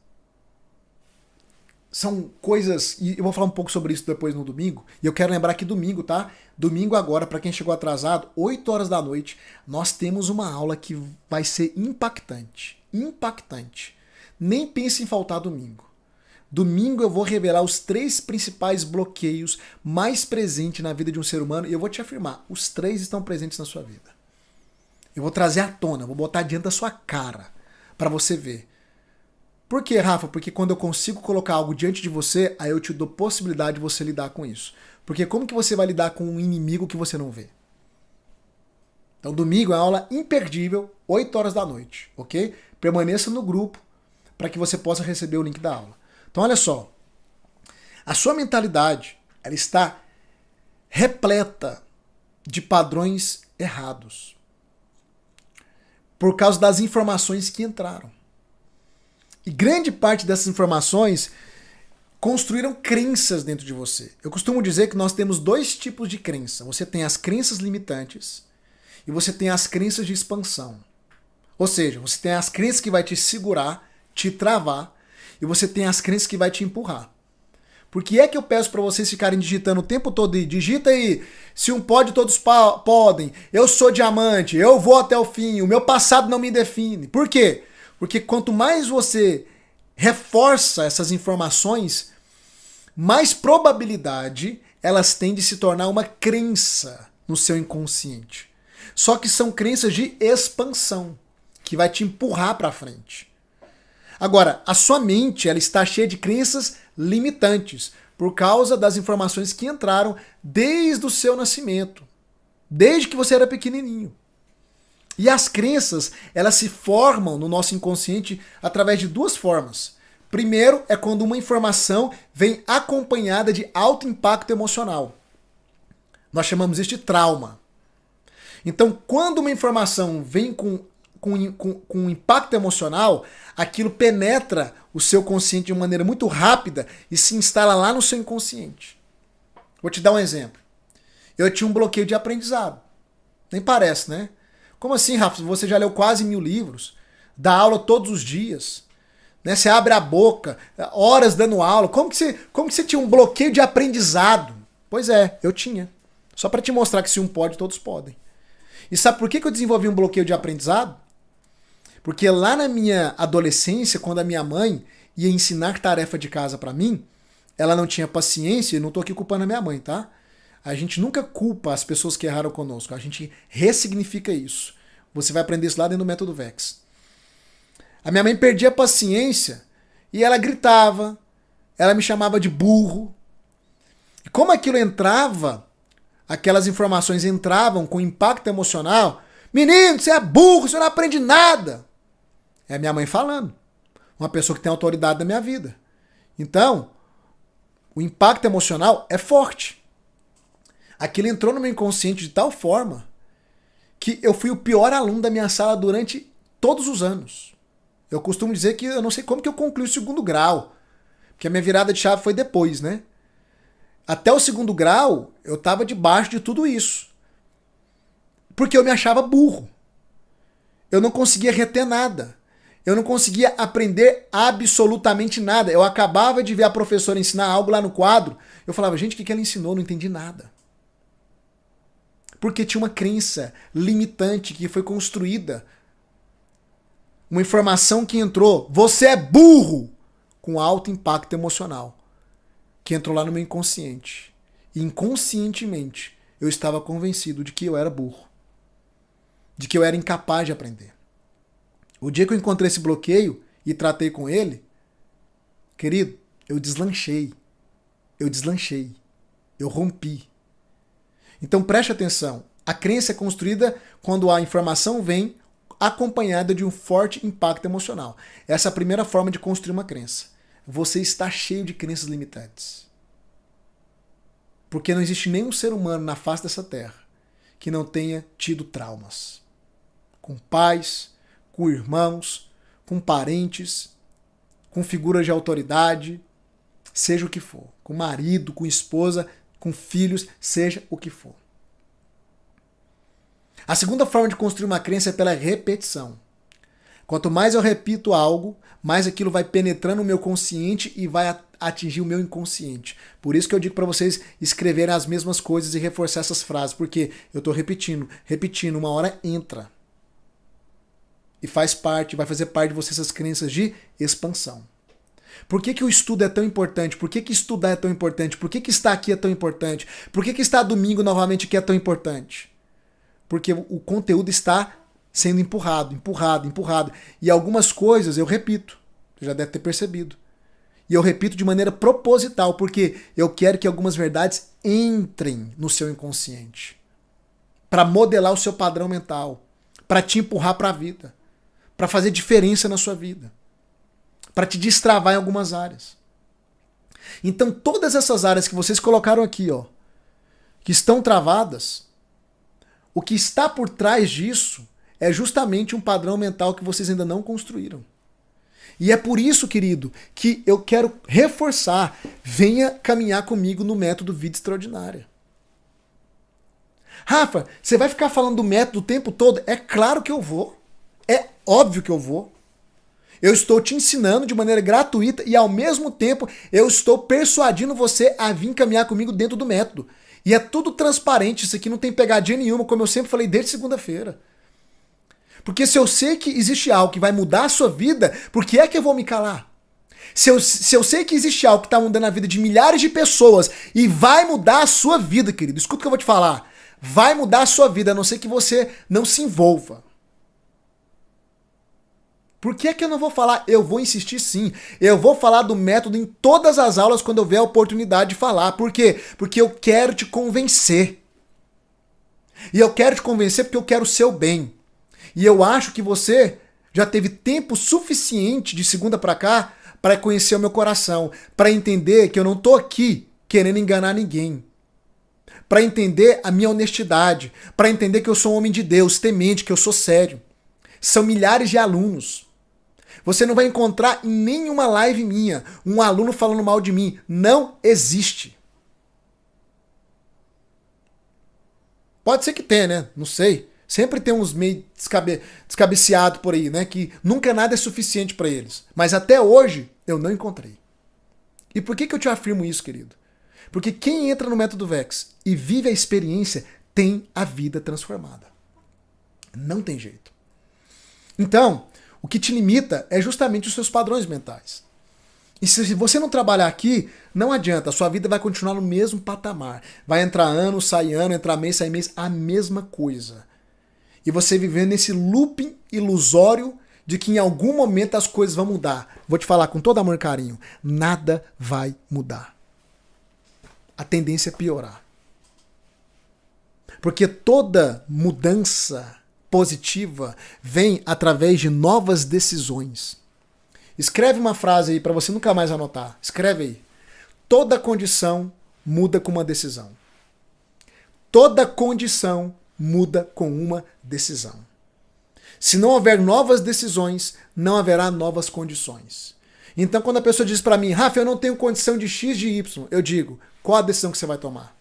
são coisas, e eu vou falar um pouco sobre isso depois no domingo, e eu quero lembrar que domingo, tá? Domingo agora, para quem chegou atrasado, 8 horas da noite, nós temos uma aula que vai ser impactante. Impactante. Nem pense em faltar domingo. Domingo eu vou revelar os 3 principais bloqueios mais presentes na vida de um ser humano, e eu vou te afirmar, os 3 estão presentes na sua vida. Eu vou trazer à tona, vou botar diante da sua cara, para você ver. Por quê, Rafa? Porque quando eu consigo colocar algo diante de você, aí eu te dou possibilidade de você lidar com isso. Porque como que você vai lidar com um inimigo que você não vê? Então domingo é uma aula imperdível, 8 horas da noite, ok? Permaneça no grupo para que você possa receber o link da aula. Então olha só, a sua mentalidade ela está repleta de padrões errados por causa das informações que entraram. E grande parte dessas informações construíram crenças dentro de você. Eu costumo dizer que nós temos 2 tipos de crença. Você tem as crenças limitantes e você tem as crenças de expansão. Ou seja, você tem as crenças que vai te segurar, te travar, e você tem as crenças que vai te empurrar. Por que é que eu peço para vocês ficarem digitando o tempo todo e digita aí, se um pode, todos podem, eu sou diamante, eu vou até o fim, o meu passado não me define. Por quê? Porque quanto mais você reforça essas informações, mais probabilidade elas têm de se tornar uma crença no seu inconsciente. Só que são crenças de expansão, que vai te empurrar para frente. Agora, a sua mente ela está cheia de crenças limitantes, por causa das informações que entraram desde o seu nascimento, desde que você era pequenininho. E as crenças, elas se formam no nosso inconsciente através de 2 formas. Primeiro é quando uma informação vem acompanhada de alto impacto emocional. Nós chamamos isso de trauma. Então, quando uma informação vem com impacto emocional, aquilo penetra o seu consciente de uma maneira muito rápida e se instala lá no seu inconsciente. Vou te dar um exemplo. Eu tinha um bloqueio de aprendizado. Nem parece, né? Como assim, Rafa? Você já leu quase 1000 livros, dá aula todos os dias, né? Você abre a boca, horas dando aula. Como que você tinha um bloqueio de aprendizado? Pois é, eu tinha. Só para te mostrar que se um pode, todos podem. E sabe por que eu desenvolvi um bloqueio de aprendizado? Porque lá na minha adolescência, quando a minha mãe ia ensinar tarefa de casa para mim, ela não tinha paciência, e não tô aqui culpando a minha mãe, tá? A gente nunca culpa as pessoas que erraram conosco, a gente ressignifica isso. Você vai aprender isso lá dentro do método VEX. A minha mãe perdia a paciência e ela gritava, ela me chamava de burro. E como aquilo entrava, aquelas informações entravam com impacto emocional, menino, você é burro, você não aprende nada. É a minha mãe falando, uma pessoa que tem autoridade na minha vida. Então, o impacto emocional é forte. Aquilo entrou no meu inconsciente de tal forma que eu fui o pior aluno da minha sala durante todos os anos. Eu costumo dizer que eu não sei como que eu concluí o 2º grau, porque a minha virada de chave foi depois, né? Até o 2º grau, eu estava debaixo de tudo isso. Porque eu me achava burro. Eu não conseguia reter nada. Eu não conseguia aprender absolutamente nada. Eu acabava de ver a professora ensinar algo lá no quadro. Eu falava, gente, o que ela ensinou? Eu não entendi nada. Porque tinha uma crença limitante que foi construída. Uma informação que entrou, você é burro, com alto impacto emocional. Que entrou lá no meu inconsciente. E inconscientemente, eu estava convencido de que eu era burro. De que eu era incapaz de aprender. O dia que eu encontrei esse bloqueio e tratei com ele, querido, eu deslanchei. Eu rompi. Então preste atenção. A crença é construída quando a informação vem acompanhada de um forte impacto emocional. Essa é a primeira forma de construir uma crença. Você está cheio de crenças limitantes. Porque não existe nenhum ser humano na face dessa terra que não tenha tido traumas. Com pais, com irmãos, com parentes, com figuras de autoridade, seja o que for. Com marido, com esposa, com filhos, seja o que for. A segunda forma de construir uma crença é pela repetição. Quanto mais eu repito algo, mais aquilo vai penetrando no meu consciente e vai atingir o meu inconsciente. Por isso que eu digo para vocês escreverem as mesmas coisas e reforçar essas frases, porque eu estou repetindo, uma hora entra. E faz parte, vai fazer parte de você essas crenças de expansão. Por que o estudo é tão importante? Por que estudar é tão importante? Por que estar aqui é tão importante? Por que estar domingo novamente aqui é tão importante? Porque o conteúdo está sendo empurrado. E algumas coisas eu repito. Você já deve ter percebido. E eu repito de maneira proposital, porque eu quero que algumas verdades entrem no seu inconsciente. Para modelar o seu padrão mental. Para te empurrar para a vida. Para fazer diferença na sua vida. Para te destravar em algumas áreas. Então todas essas áreas que vocês colocaram aqui, ó, que estão travadas, o que está por trás disso é justamente um padrão mental que vocês ainda não construíram. E é por isso, querido, que eu quero reforçar, venha caminhar comigo no método Vida Extraordinária. Rafa, você vai ficar falando do método o tempo todo? É claro que eu vou. É óbvio que eu vou. Eu estou te ensinando de maneira gratuita e ao mesmo tempo eu estou persuadindo você a vir caminhar comigo dentro do método. E é tudo transparente, isso aqui não tem pegadinha nenhuma, como eu sempre falei desde segunda-feira. Porque se eu sei que existe algo que vai mudar a sua vida, por que é que eu vou me calar? Se eu sei que existe algo que está mudando a vida de milhares de pessoas e vai mudar a sua vida, querido, escuta o que eu vou te falar. Vai mudar a sua vida, a não ser que você não se envolva. Por que eu não vou falar? Eu vou insistir sim. Eu vou falar do método em todas as aulas quando eu ver a oportunidade de falar. Por quê? Porque eu quero te convencer. E eu quero te convencer porque eu quero o seu bem. E eu acho que você já teve tempo suficiente de segunda para cá para conhecer o meu coração, para entender que eu não tô aqui querendo enganar ninguém. Para entender a minha honestidade, para entender que eu sou um homem de Deus, temente, que eu sou sério. São milhares de alunos. Você não vai encontrar em nenhuma live minha um aluno falando mal de mim. Não existe. Pode ser que tenha, né? Não sei. Sempre tem uns meio descabeceados por aí, né? Que nunca nada é suficiente para eles. Mas até hoje eu não encontrei. E por que eu te afirmo isso, querido? Porque quem entra no método VEX e vive a experiência tem a vida transformada. Não tem jeito. Então, o que te limita é justamente os seus padrões mentais. E se você não trabalhar aqui, não adianta, a sua vida vai continuar no mesmo patamar. Vai entrar ano, sai ano, entrar mês, sai mês, a mesma coisa. E você vivendo nesse looping ilusório de que em algum momento as coisas vão mudar. Vou te falar com todo amor e carinho, nada vai mudar. A tendência é piorar. Porque toda mudança positiva vem através de novas decisões. Escreve uma frase aí para você nunca mais anotar. Escreve aí. Toda condição muda com uma decisão. Toda condição muda com uma decisão. Se não houver novas decisões, não haverá novas condições. Então quando a pessoa diz para mim, Rafa, eu não tenho condição de X, de Y, eu digo, qual a decisão que você vai tomar?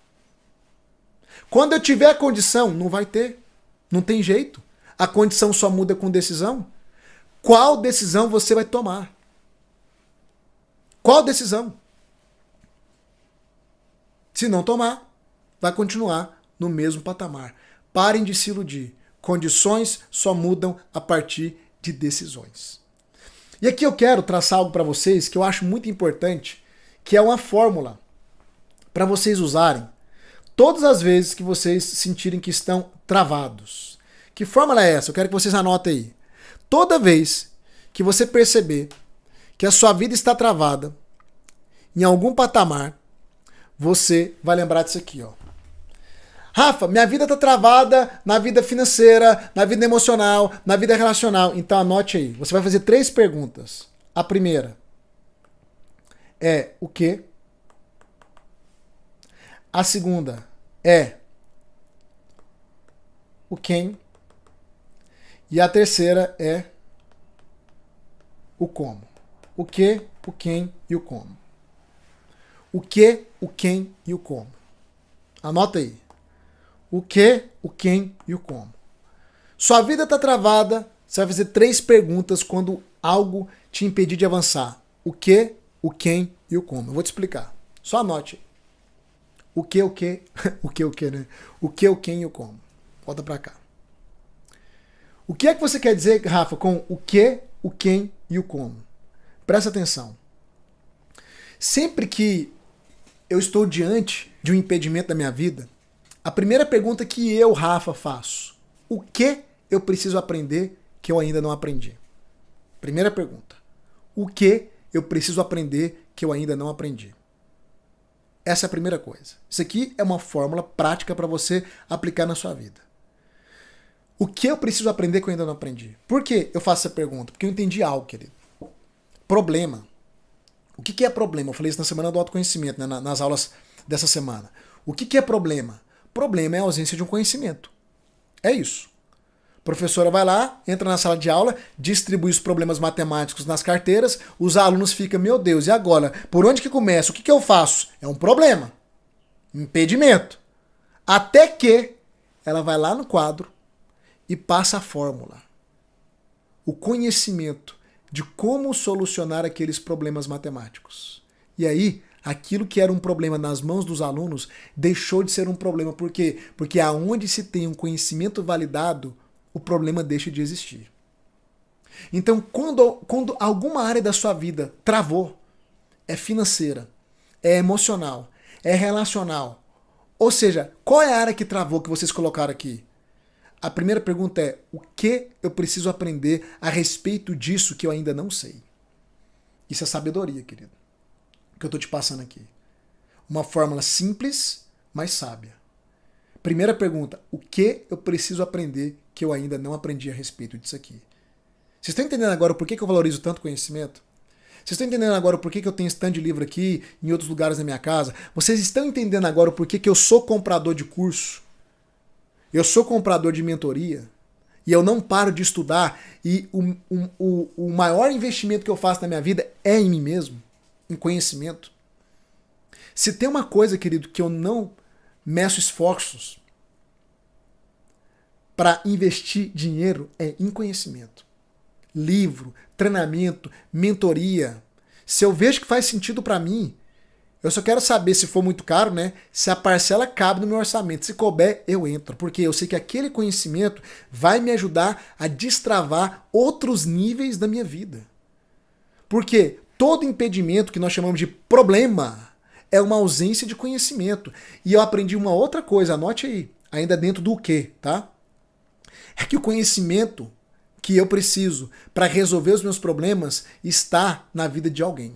Quando eu tiver a condição, não vai ter. Não tem jeito. A condição só muda com decisão. Qual decisão você vai tomar? Qual decisão? Se não tomar, vai continuar no mesmo patamar. Parem de se iludir. Condições só mudam a partir de decisões. E aqui eu quero traçar algo para vocês que eu acho muito importante, que é uma fórmula para vocês usarem todas as vezes que vocês sentirem que estão travados. Que fórmula é essa? Eu quero que vocês anotem aí. Toda vez que você perceber que a sua vida está travada em algum patamar, você vai lembrar disso aqui, ó. Rafa, minha vida tá travada na vida financeira, na vida emocional, na vida relacional. Então anote aí. Você vai fazer 3 perguntas. A primeira é o quê? A segunda é o quem? E a terceira é o como. O que, o quem e o como. O que, o quem e o como. Anota aí. O que, o quem e o como. Sua vida está travada, você vai fazer 3 perguntas quando algo te impedir de avançar. O que, o quem e o como. Eu vou te explicar. Só anote. O que, o que, o que, né? O que, o quem e o como. Volta para cá. O que é que você quer dizer, Rafa, com o que, o quem e o como? Presta atenção. Sempre que eu estou diante de um impedimento da minha vida, a primeira pergunta que eu, Rafa, faço: o que eu preciso aprender que eu ainda não aprendi? Primeira pergunta. O que eu preciso aprender que eu ainda não aprendi? Essa é a primeira coisa. Isso aqui é uma fórmula prática para você aplicar na sua vida. O que eu preciso aprender que eu ainda não aprendi? Por que eu faço essa pergunta? Porque eu entendi algo, querido. Problema. O que é problema? Eu falei isso na semana do autoconhecimento, né? Nas aulas dessa semana. O que é problema? Problema é a ausência de um conhecimento. É isso. A professora vai lá, entra na sala de aula, distribui os problemas matemáticos nas carteiras, os alunos ficam, meu Deus, e agora? Por onde que começa? O que eu faço? É um problema. Impedimento. Até que ela vai lá no quadro e passa a fórmula. O conhecimento de como solucionar aqueles problemas matemáticos. E aí, aquilo que era um problema nas mãos dos alunos deixou de ser um problema. Por quê? Porque aonde se tem um conhecimento validado, o problema deixa de existir. Então, quando alguma área da sua vida travou, é financeira, é emocional, é relacional. Ou seja, qual é a área que travou que vocês colocaram aqui? A primeira pergunta é: o que eu preciso aprender a respeito disso que eu ainda não sei? Isso é sabedoria, querido. Que eu estou te passando aqui. Uma fórmula simples, mas sábia. Primeira pergunta: o que eu preciso aprender que eu ainda não aprendi a respeito disso aqui? Vocês estão entendendo agora por que eu valorizo tanto conhecimento? Vocês estão entendendo agora por que eu tenho stand de livro aqui, em outros lugares da minha casa? Vocês estão entendendo agora por que eu sou comprador de curso? Eu sou comprador de mentoria e eu não paro de estudar, e o maior investimento que eu faço na minha vida é em mim mesmo, em conhecimento. Se tem uma coisa, querido, que eu não meço esforços para investir dinheiro, é em conhecimento. Livro, treinamento, mentoria. Se eu vejo que faz sentido para mim, eu só quero saber, se for muito caro, né, se a parcela cabe no meu orçamento. Se couber, eu entro. Porque eu sei que aquele conhecimento vai me ajudar a destravar outros níveis da minha vida. Porque todo impedimento que nós chamamos de problema é uma ausência de conhecimento. E eu aprendi uma outra coisa, anote aí, ainda dentro do quê, tá? É que o conhecimento que eu preciso para resolver os meus problemas está na vida de alguém.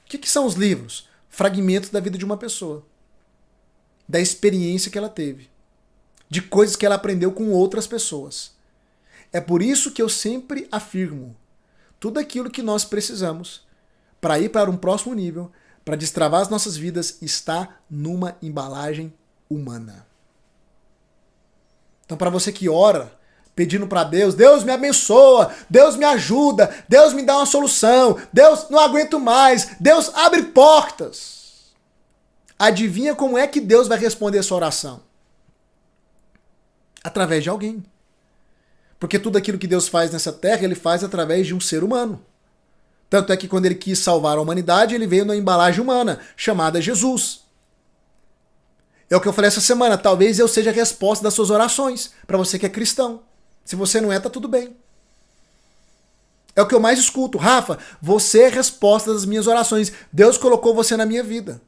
O que são os livros? Fragmentos da vida de uma pessoa. Da experiência que ela teve. De coisas que ela aprendeu com outras pessoas. É por isso que eu sempre afirmo: tudo aquilo que nós precisamos para ir para um próximo nível, para destravar as nossas vidas, está numa embalagem humana. Então, para você que ora, pedindo para Deus: Deus me abençoa, Deus me ajuda, Deus me dá uma solução, Deus, não aguento mais, Deus abre portas. Adivinha como é que Deus vai responder a sua oração? Através de alguém. Porque tudo aquilo que Deus faz nessa terra, Ele faz através de um ser humano. Tanto é que quando Ele quis salvar a humanidade, Ele veio na embalagem humana, chamada Jesus. É o que eu falei essa semana: talvez eu seja a resposta das suas orações, para você que é cristão. Se você não é, tá tudo bem. É o que eu mais escuto: Rafa, você é a resposta das minhas orações. Deus colocou você na minha vida.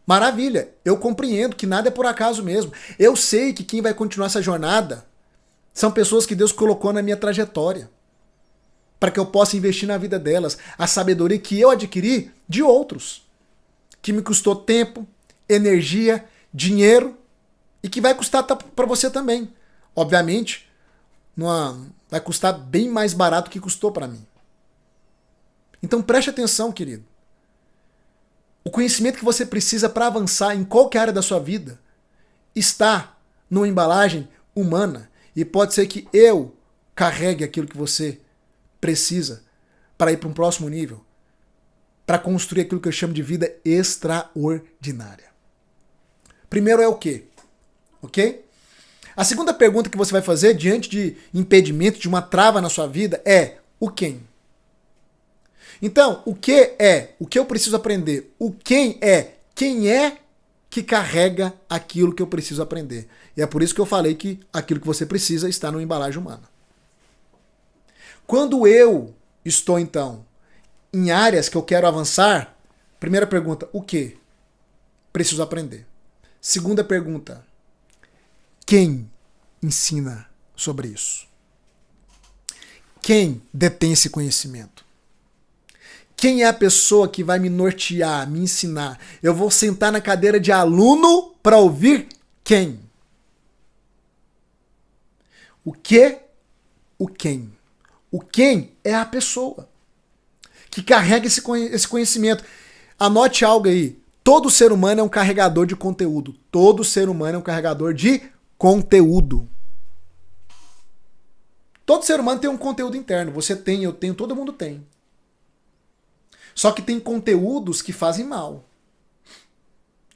Maravilha, eu compreendo que nada é por acaso mesmo. Eu sei que quem vai continuar essa jornada são pessoas que Deus colocou na minha trajetória, para que eu possa investir na vida delas a sabedoria que eu adquiri de outros, que me custou tempo, energia, dinheiro e que vai custar para você também. Obviamente, vai custar bem mais barato que custou para mim. Então preste atenção, querido. O conhecimento que você precisa para avançar em qualquer área da sua vida está numa embalagem humana. E pode ser que eu carregue aquilo que você precisa para ir para um próximo nível, para construir aquilo que eu chamo de vida extraordinária. Primeiro é o quê? Ok? A segunda pergunta que você vai fazer diante de impedimento, de uma trava na sua vida é o quem. Então, o que é o que eu preciso aprender? O quem é quem é que carrega aquilo que eu preciso aprender. E é por isso que eu falei que aquilo que você precisa está numa embalagem humana. Quando eu estou, então, em áreas que eu quero avançar, primeira pergunta, o que? Preciso aprender. Segunda pergunta, quem ensina sobre isso? Quem detém esse conhecimento? Quem é a pessoa que vai me nortear, me ensinar? Eu vou sentar na cadeira de aluno para ouvir quem? O que? O quem? O quem é a pessoa que carrega esse conhecimento. Anote algo aí. Todo ser humano é um carregador de conteúdo. Todo ser humano é um carregador de conteúdo. Todo ser humano tem um conteúdo interno. Você tem, eu tenho, todo mundo tem. Só que tem conteúdos que fazem mal.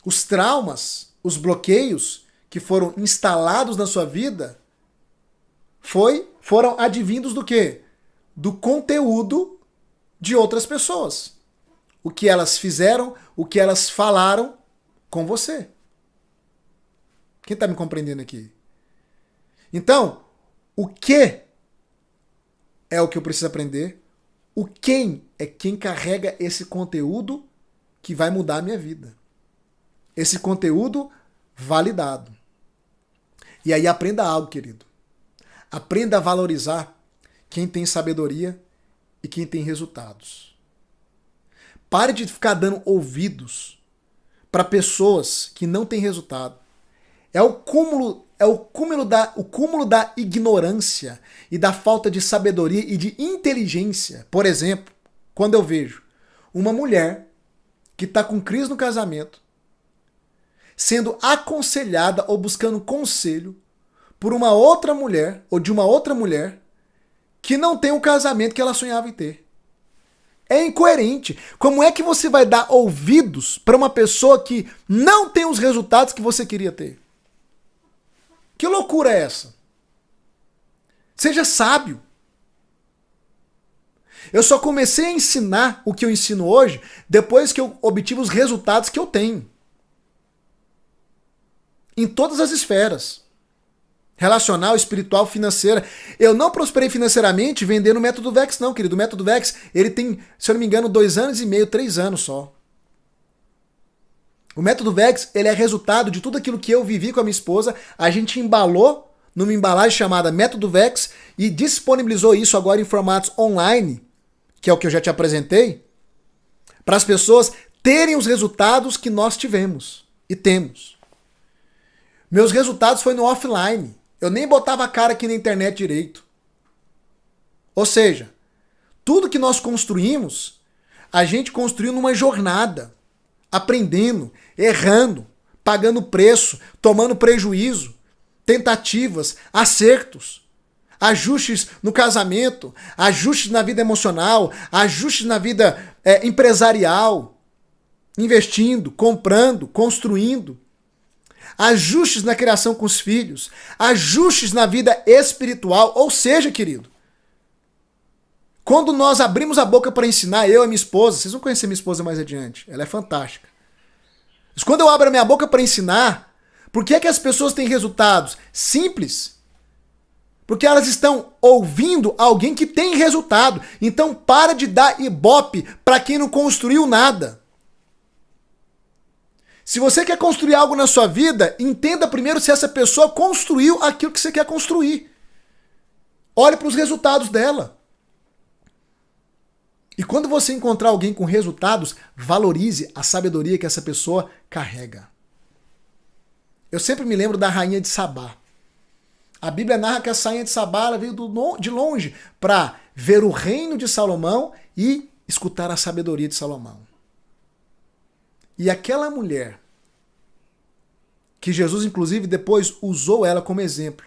Os traumas, os bloqueios que foram instalados na sua vida foram advindos do quê? Do conteúdo de outras pessoas. O que elas fizeram, o que elas falaram com você. Quem está me compreendendo aqui? Então, o que é o que eu preciso aprender? O quem é quem carrega esse conteúdo que vai mudar a minha vida. Esse conteúdo validado. E aí aprenda algo, querido. Aprenda a valorizar quem tem sabedoria e quem tem resultados. Pare de ficar dando ouvidos para pessoas que não têm resultado. É o cúmulo da ignorância e da falta de sabedoria e de inteligência. Por exemplo, quando eu vejo uma mulher que está com crise no casamento, sendo aconselhada ou buscando conselho por uma outra mulher ou de uma outra mulher que não tem o casamento que ela sonhava em ter. É incoerente. Como é que você vai dar ouvidos para uma pessoa que não tem os resultados que você queria ter? Que loucura é essa? Seja sábio. Eu só comecei a ensinar o que eu ensino hoje depois que eu obtive os resultados que eu tenho. Em todas as esferas. Relacional, espiritual, financeira. Eu não prosperei financeiramente vendendo o Método Vex, não, querido. O Método Vex, ele tem, se eu não me engano, 2 anos e meio, 3 anos só. O Método Vex, ele é resultado de tudo aquilo que eu vivi com a minha esposa. A gente embalou numa embalagem chamada Método Vex e disponibilizou isso agora em formatos online, que é o que eu já te apresentei, para as pessoas terem os resultados que nós tivemos e temos. Meus resultados foi no offline. Eu nem botava a cara aqui na internet direito. Ou seja, tudo que nós construímos, a gente construiu numa jornada. Aprendendo, errando, pagando preço, tomando prejuízo, tentativas, acertos, ajustes no casamento, ajustes na vida emocional, ajustes na vida empresarial, investindo, comprando, construindo, ajustes na criação com os filhos, ajustes na vida espiritual. Ou seja, querido, quando nós abrimos a boca para ensinar, eu e minha esposa, vocês vão conhecer minha esposa mais adiante, ela é fantástica. Mas quando eu abro a minha boca para ensinar, por que é que as pessoas têm resultados? Simples. Porque elas estão ouvindo alguém que tem resultado. Então para de dar ibope para quem não construiu nada. Se você quer construir algo na sua vida, entenda primeiro se essa pessoa construiu aquilo que você quer construir. Olhe para os resultados dela. E quando você encontrar alguém com resultados, valorize a sabedoria que essa pessoa carrega. Eu sempre me lembro da rainha de Sabá. A Bíblia narra que a rainha de Sabá ela veio de longe para ver o reino de Salomão e escutar a sabedoria de Salomão. E aquela mulher, que Jesus inclusive depois usou ela como exemplo,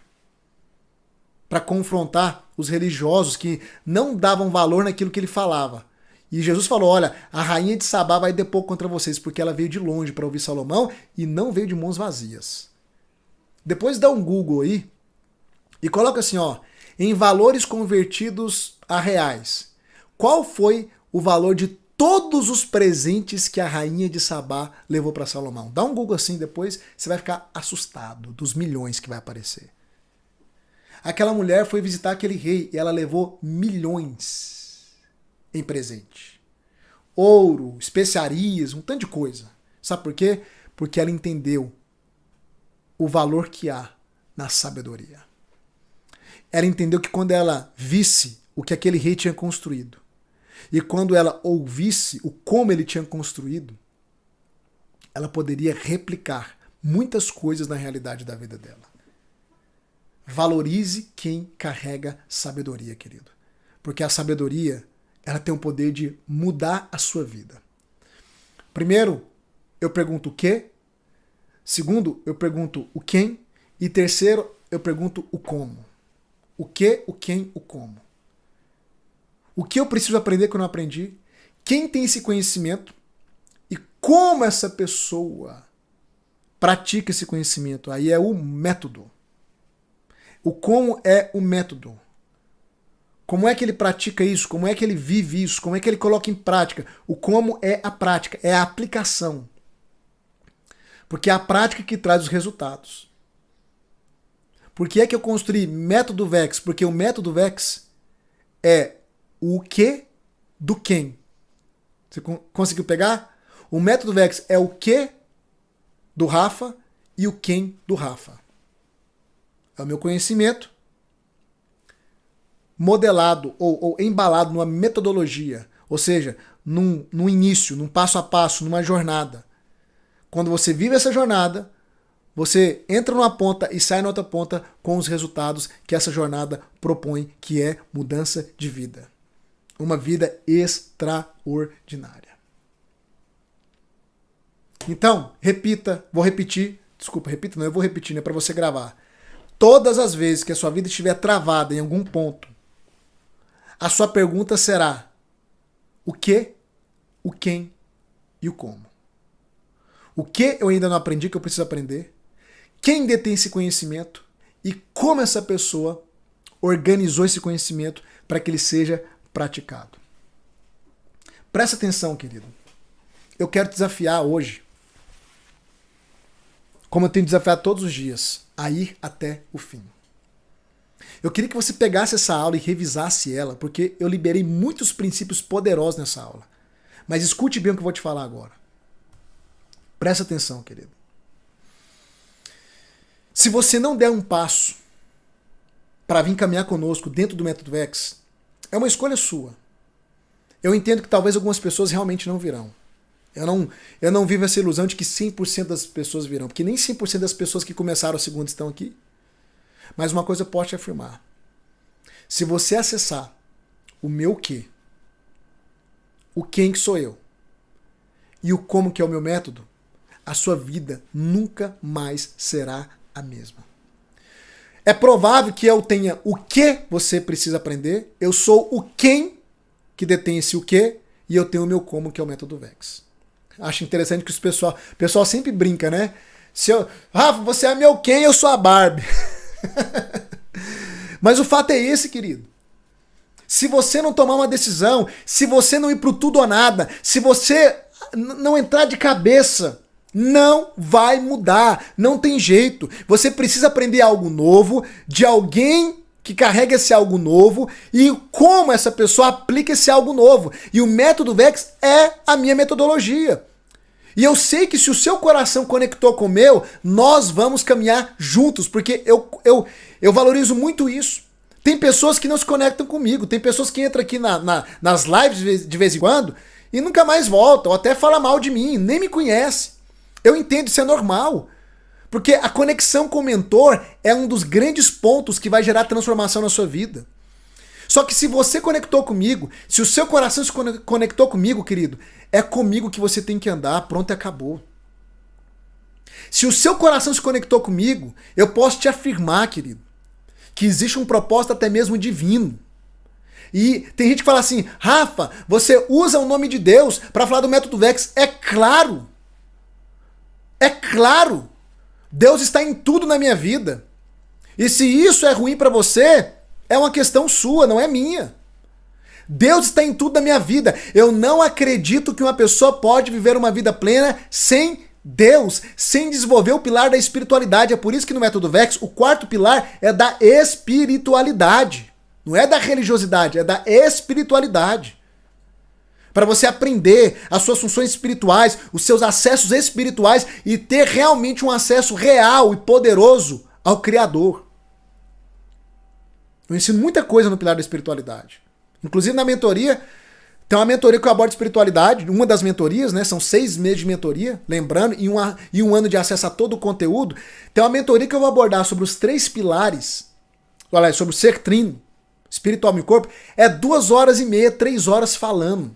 para confrontar os religiosos que não davam valor naquilo que ele falava. E Jesus falou, olha, a rainha de Sabá vai depor contra vocês, porque ela veio de longe para ouvir Salomão e não veio de mãos vazias. Depois dá um Google aí e coloca assim, ó, em valores convertidos a reais. Qual foi o valor de todos os presentes que a rainha de Sabá levou para Salomão? Dá um Google assim depois, você vai ficar assustado dos milhões que vai aparecer. Aquela mulher foi visitar aquele rei e ela levou milhões em presente. Ouro, especiarias, um tanto de coisa. Sabe por quê? Porque ela entendeu o valor que há na sabedoria. Ela entendeu que quando ela visse o que aquele rei tinha construído e quando ela ouvisse o como ele tinha construído, ela poderia replicar muitas coisas na realidade da vida dela. Valorize quem carrega sabedoria, querido. Porque a sabedoria, ela tem o poder de mudar a sua vida. Primeiro, eu pergunto o quê? Segundo, eu pergunto o quem. E terceiro, eu pergunto o como. O que, o quem, o como. O que eu preciso aprender que eu não aprendi? Quem tem esse conhecimento? E como essa pessoa pratica esse conhecimento? Aí é o método. O como é o método. Como é que ele pratica isso? Como é que ele vive isso? Como é que ele coloca em prática? O como é a prática, é a aplicação. Porque é a prática que traz os resultados. Por que é que eu construí método VEX? Porque o método VEX é o que do quem. Você conseguiu pegar? O método VEX é o que do Rafa e o quem do Rafa. É o meu conhecimento modelado ou embalado numa metodologia, ou seja, num início, num passo a passo, numa jornada. Quando você vive essa jornada, você entra numa ponta e sai na outra ponta com os resultados que essa jornada propõe, que é mudança de vida. Uma vida extraordinária. Então, repita, vou repetir, desculpa, repita não, eu vou repetir, né, para você gravar. Todas as vezes que a sua vida estiver travada em algum ponto, a sua pergunta será o que, o quem e o como. O que eu ainda não aprendi que eu preciso aprender? Quem detém esse conhecimento? E como essa pessoa organizou esse conhecimento para que ele seja praticado? Presta atenção, querido. Eu quero te desafiar hoje, como eu tenho desafiado todos os dias, a ir até o fim. Eu queria que você pegasse essa aula e revisasse ela, porque eu liberei muitos princípios poderosos nessa aula. Mas escute bem o que eu vou te falar agora. Presta atenção, querido. Se você não der um passo para vir caminhar conosco dentro do Método VEX, é uma escolha sua. Eu entendo que talvez algumas pessoas realmente não virão. Eu não vivo essa ilusão de que 100% das pessoas virão, porque nem 100% das pessoas que começaram a segunda estão aqui. Mas uma coisa eu posso te afirmar. Se você acessar o meu quê, o quem que sou eu, e o como que é o meu método, a sua vida nunca mais será a mesma. É provável que eu tenha o que você precisa aprender, eu sou o quem que detém esse o que, e eu tenho o meu como, que é o Método VEX. Acho interessante que o pessoal sempre brinca, né? Rafa, você é meu quem, eu sou a Barbie. Mas o fato é esse, querido. Se você não tomar uma decisão, se você não ir pro tudo ou nada, se você não entrar de cabeça, não vai mudar, não tem jeito. Você precisa aprender algo novo de alguém que carrega esse algo novo e como essa pessoa aplica esse algo novo. E o Método VEX é a minha metodologia. E eu sei que se o seu coração conectou com o meu, nós vamos caminhar juntos, porque eu valorizo muito isso. Tem pessoas que não se conectam comigo, tem pessoas que entram aqui nas lives de vez em quando e nunca mais voltam, ou até falam mal de mim, nem me conhece. Eu entendo, isso é normal. Porque a conexão com o mentor é um dos grandes pontos que vai gerar transformação na sua vida. Só que se você conectou comigo, se o seu coração se conectou comigo, querido, é comigo que você tem que andar, pronto e acabou. Se o seu coração se conectou comigo, eu posso te afirmar, querido, que existe um propósito até mesmo divino. E tem gente que fala assim, Rafa, você usa o nome de Deus para falar do método Vex. É claro! É claro! Deus está em tudo na minha vida. E se isso é ruim para você, é uma questão sua, não é minha. Deus está em tudo na minha vida. Eu não acredito que uma pessoa pode viver uma vida plena sem Deus, sem desenvolver o pilar da espiritualidade. É por isso que no método Vex, o quarto pilar é da espiritualidade. Não é da religiosidade, é da espiritualidade. Para você aprender as suas funções espirituais, os seus acessos espirituais e ter realmente um acesso real e poderoso ao Criador. Eu ensino muita coisa no pilar da espiritualidade. Inclusive na mentoria, tem uma mentoria que eu abordo espiritualidade, uma das mentorias, né? São 6 meses de mentoria, lembrando, e um ano de acesso a todo o conteúdo. Tem uma mentoria que eu vou abordar sobre os 3 pilares, olha, sobre o ser trino, espiritual e corpo, é 2 horas e meia, 3 horas falando.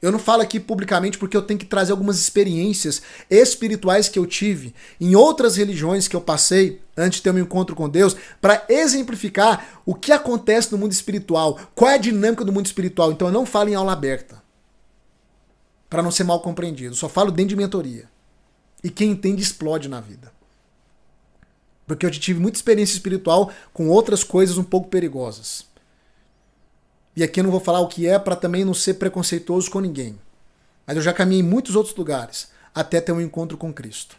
Eu não falo aqui publicamente porque eu tenho que trazer algumas experiências espirituais que eu tive em outras religiões que eu passei antes de ter um encontro com Deus, para exemplificar o que acontece no mundo espiritual, qual é a dinâmica do mundo espiritual. Então eu não falo em aula aberta, para não ser mal compreendido. Eu só falo dentro de mentoria. E quem entende explode na vida. Porque eu tive muita experiência espiritual com outras coisas um pouco perigosas. E aqui eu não vou falar o que é para também não ser preconceituoso com ninguém. Mas eu já caminhei em muitos outros lugares até ter um encontro com Cristo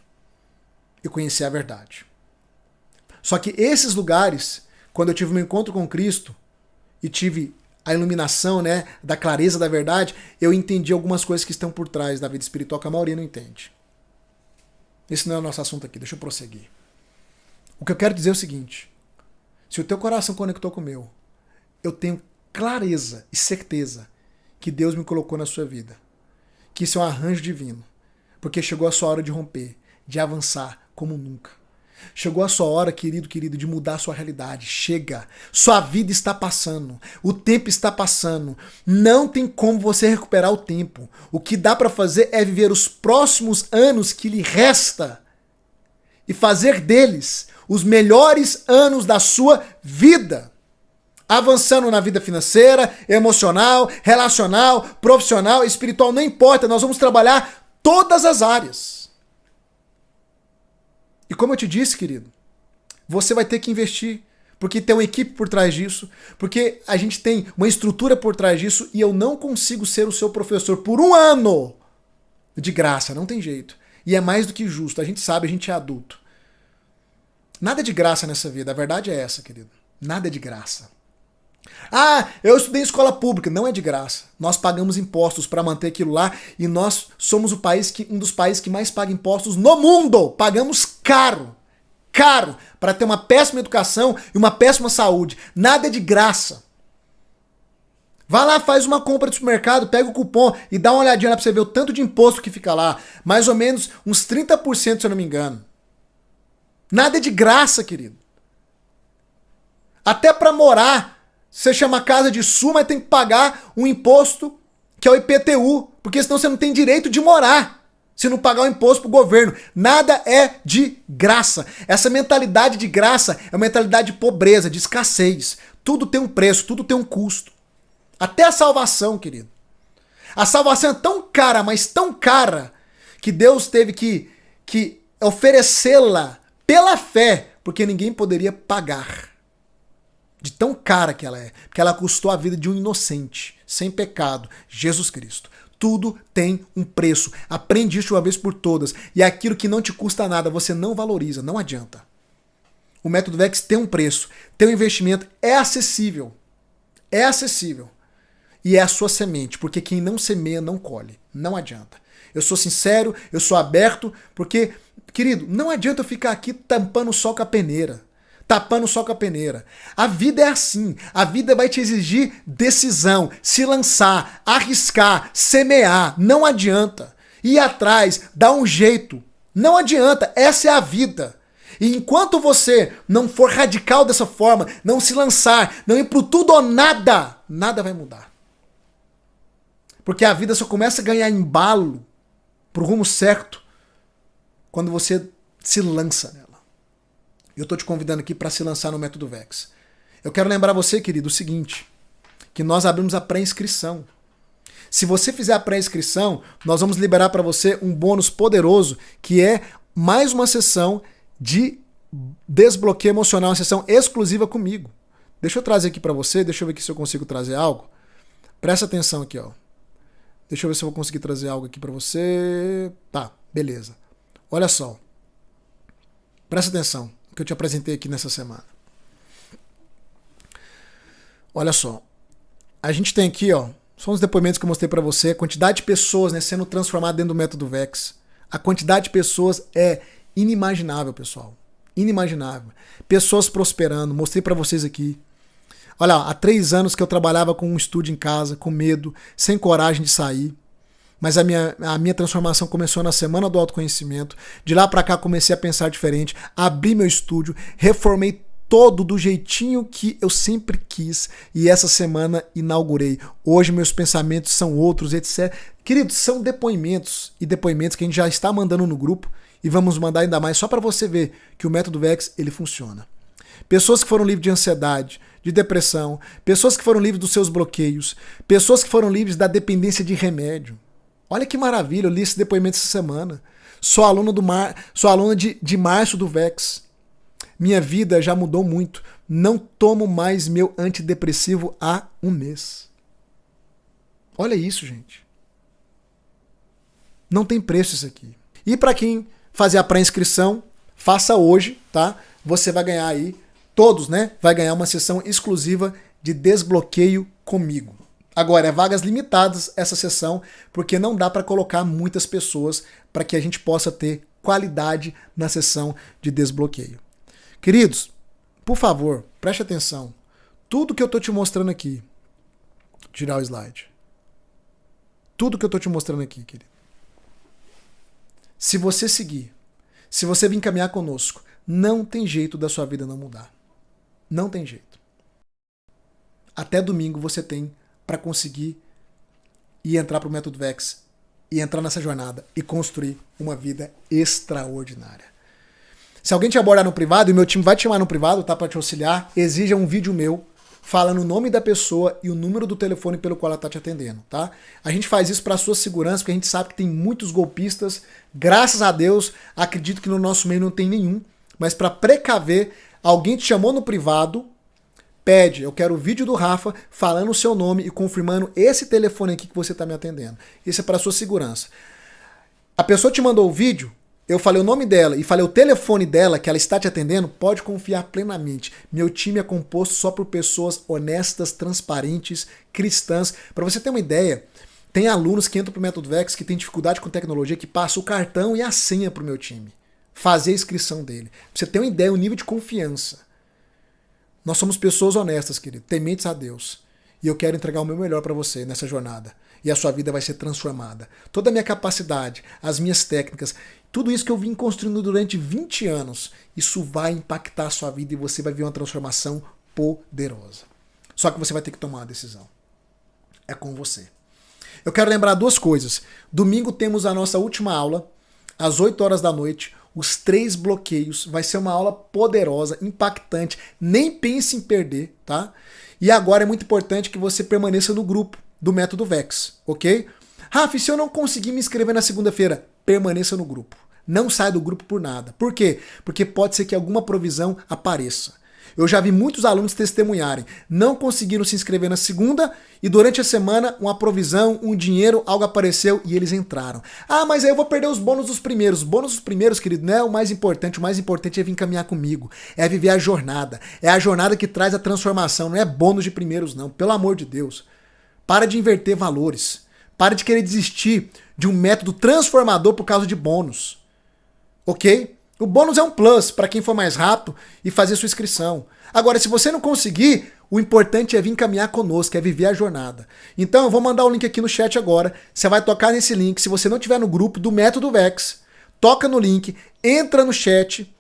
e conhecer a verdade. Só que esses lugares, quando eu tive um encontro com Cristo e tive a iluminação, né, da clareza da verdade, eu entendi algumas coisas que estão por trás da vida espiritual que a maioria não entende. Esse não é o nosso assunto aqui, deixa eu prosseguir. O que eu quero dizer é o seguinte: se o teu coração conectou com o meu, eu tenho clareza e certeza que Deus me colocou na sua vida. Que isso é um arranjo divino. Porque chegou a sua hora de romper, de avançar como nunca. Chegou a sua hora, querido, de mudar a sua realidade. Chega. Sua vida está passando. O tempo está passando. Não tem como você recuperar o tempo. O que dá para fazer é viver os próximos anos que lhe resta e fazer deles os melhores anos da sua vida. Avançando na vida financeira, emocional, relacional, profissional, espiritual, não importa, nós vamos trabalhar todas as áreas. E como eu te disse, querido, você vai ter que investir, porque tem uma equipe por trás disso, porque a gente tem uma estrutura por trás disso e eu não consigo ser o seu professor por 1 ano de graça, não tem jeito. E é mais do que justo, a gente sabe, a gente é adulto. Nada de graça nessa vida, a verdade é essa, querido. Nada é de graça. Ah, eu estudei em escola pública. Não é de graça. Nós pagamos impostos para manter aquilo lá e nós somos um dos países que mais paga impostos no mundo. Pagamos caro para ter uma péssima educação e uma péssima saúde. Nada é de graça. Vai lá, faz uma compra de supermercado, pega o cupom e dá uma olhadinha lá para você ver o tanto de imposto que fica lá. Mais ou menos uns 30%, se eu não me engano. Nada é de graça, querido. Até para morar, você chama a casa de sua, mas tem que pagar um imposto que é o IPTU, porque senão você não tem direito de morar se não pagar o imposto pro governo. Nada é de graça. Essa mentalidade de graça é uma mentalidade de pobreza, de escassez. Tudo tem um preço, tudo tem um custo. Até a salvação, querido. A salvação é tão cara, mas tão cara, que Deus teve que oferecê-la pela fé, porque ninguém poderia pagar. De tão cara que ela é. Porque ela custou a vida de um inocente, sem pecado, Jesus Cristo. Tudo tem um preço. Aprende isso de uma vez por todas. E aquilo que não te custa nada, você não valoriza, não adianta. O método Vex tem um preço, tem um investimento, é acessível. É acessível. E é a sua semente, porque quem não semeia não colhe. Não adianta. Eu sou sincero, eu sou aberto, porque, querido, não adianta eu ficar aqui tampando o sol com a peneira. Tapando só com a peneira. A vida é assim. A vida vai te exigir decisão, se lançar, arriscar, semear. Não adianta. Ir atrás, dar um jeito. Não adianta, essa é a vida. E enquanto você não for radical dessa forma, não se lançar, não ir pro tudo ou nada, nada vai mudar. Porque a vida só começa a ganhar embalo pro rumo certo quando você se lança nela. Eu tô te convidando aqui para se lançar no Método Vex. Eu quero lembrar você, querido, o seguinte, que nós abrimos a pré-inscrição. Se você fizer a pré-inscrição, nós vamos liberar para você um bônus poderoso, que é mais uma sessão de desbloqueio emocional, uma sessão exclusiva comigo. Deixa eu trazer aqui para você, deixa eu ver aqui se eu consigo trazer algo. Presta atenção aqui, ó. Deixa eu ver se eu vou conseguir trazer algo aqui para você. Tá, beleza. Olha só. Presta atenção no que eu te apresentei aqui nessa semana. Olha só. A gente tem aqui, ó, são os depoimentos que eu mostrei para você, a quantidade de pessoas, né, sendo transformadas dentro do Método Vex. A quantidade de pessoas é inimaginável, pessoal. Inimaginável. Pessoas prosperando, mostrei para vocês aqui. Olha, há 3 anos que eu trabalhava com um estúdio em casa, com medo, sem coragem de sair. Mas a minha transformação começou na semana do autoconhecimento. De lá para cá comecei a pensar diferente, abri meu estúdio, reformei todo do jeitinho que eu sempre quis. E essa semana inaugurei. Hoje meus pensamentos são outros, etc. Queridos, são depoimentos e depoimentos que a gente já está mandando no grupo e vamos mandar ainda mais só para você ver que o Método Vex, ele funciona. Pessoas que foram livres de ansiedade, de depressão, pessoas que foram livres dos seus bloqueios, pessoas que foram livres da dependência de remédio. Olha que maravilha, eu li esse depoimento essa semana. Sou aluna de março do Vex. Minha vida já mudou muito. Não tomo mais meu antidepressivo há 1 mês. Olha isso, gente. Não tem preço isso aqui. E para quem fazer a pré-inscrição, faça hoje, tá? Você vai ganhar aí, todos, né? Vai ganhar uma sessão exclusiva de desbloqueio comigo. Agora, é vagas limitadas essa sessão, porque não dá para colocar muitas pessoas para que a gente possa ter qualidade na sessão de desbloqueio. Queridos, por favor, preste atenção. Tudo que eu tô te mostrando aqui, tirar o slide. Tudo que eu tô te mostrando aqui, querido. Se você seguir, se você vir caminhar conosco, não tem jeito da sua vida não mudar. Não tem jeito. Até domingo você tem para conseguir ir entrar para o Método Vex e entrar nessa jornada e construir uma vida extraordinária. Se alguém te abordar no privado, e meu time vai te chamar no privado, tá, para te auxiliar, exija um vídeo meu falando o nome da pessoa e o número do telefone pelo qual ela está te atendendo, tá? A gente faz isso para sua segurança, porque a gente sabe que tem muitos golpistas. Graças a Deus, acredito que no nosso meio não tem nenhum, mas para precaver, alguém te chamou no privado, pede, eu quero o vídeo do Rafa falando o seu nome e confirmando esse telefone aqui que você está me atendendo. Isso é para sua segurança. A pessoa te mandou o vídeo, eu falei o nome dela e falei o telefone dela que ela está te atendendo, pode confiar plenamente. Meu time é composto só por pessoas honestas, transparentes, cristãs. Para você ter uma ideia, tem alunos que entram para o Método Vex que tem dificuldade com tecnologia, que passam o cartão e a senha para o meu time. Fazer a inscrição dele. Pra você ter uma ideia, o nível de confiança. Nós somos pessoas honestas, querido, tementes a Deus. E eu quero entregar o meu melhor para você nessa jornada. E a sua vida vai ser transformada. Toda a minha capacidade, as minhas técnicas, tudo isso que eu vim construindo durante 20 anos, isso vai impactar a sua vida e você vai ver uma transformação poderosa. Só que você vai ter que tomar uma decisão. É com você. Eu quero lembrar 2 coisas. Domingo temos a nossa última aula, às 8 horas da noite, os 3 bloqueios. Vai ser uma aula poderosa, impactante. Nem pense em perder, tá? E agora é muito importante que você permaneça no grupo do Método Vex, ok? Rafa, se eu não conseguir me inscrever na segunda-feira, permaneça no grupo. Não saia do grupo por nada. Por quê? Porque pode ser que alguma provisão apareça. Eu já vi muitos alunos testemunharem. Não conseguiram se inscrever na segunda e durante a semana uma provisão, um dinheiro, algo apareceu e eles entraram. Ah, mas aí eu vou perder os bônus dos primeiros. Os bônus dos primeiros, querido, não é o mais importante. O mais importante é vir caminhar comigo. É viver a jornada. É a jornada que traz a transformação. Não é bônus de primeiros, não. Pelo amor de Deus. Para de inverter valores. Para de querer desistir de um método transformador por causa de bônus. Ok? O bônus é um plus para quem for mais rápido e fazer sua inscrição. Agora, se você não conseguir, o importante é vir caminhar conosco, é viver a jornada. Então, eu vou mandar o link aqui no chat agora. Você vai tocar nesse link. Se você não estiver no grupo do Método Vex, toca no link, entra no chat,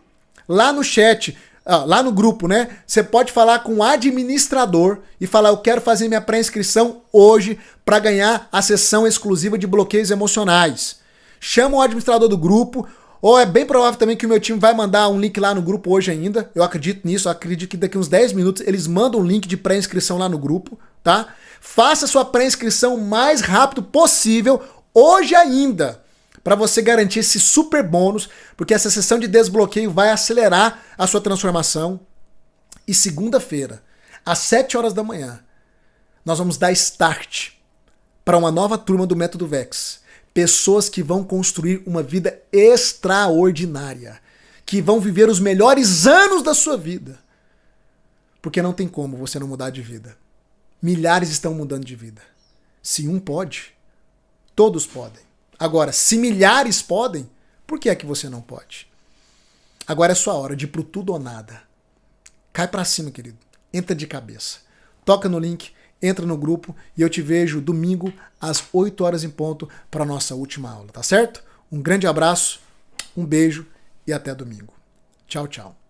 lá no chat, lá no grupo, né? Você pode falar com o administrador e falar, eu quero fazer minha pré-inscrição hoje para ganhar a sessão exclusiva de bloqueios emocionais. Chama o administrador do grupo, ou é bem provável também que o meu time vai mandar um link lá no grupo hoje ainda. Eu acredito nisso, eu acredito que daqui uns 10 minutos eles mandam um link de pré-inscrição lá no grupo, tá? Faça sua pré-inscrição o mais rápido possível, hoje ainda, para você garantir esse super bônus, porque essa sessão de desbloqueio vai acelerar a sua transformação. E segunda-feira, às 7 horas da manhã, nós vamos dar start para uma nova turma do Método Vex. Pessoas que vão construir uma vida extraordinária, que vão viver os melhores anos da sua vida. Porque não tem como você não mudar de vida. Milhares estão mudando de vida. Se um pode, todos podem. Agora, se milhares podem, por que é que você não pode? Agora é sua hora de ir pro tudo ou nada. Cai pra cima, querido. Entra de cabeça. Toca no link, entra no grupo e eu te vejo domingo às 8 horas em ponto para a nossa última aula, tá certo? Um grande abraço, um beijo e até domingo. Tchau, tchau.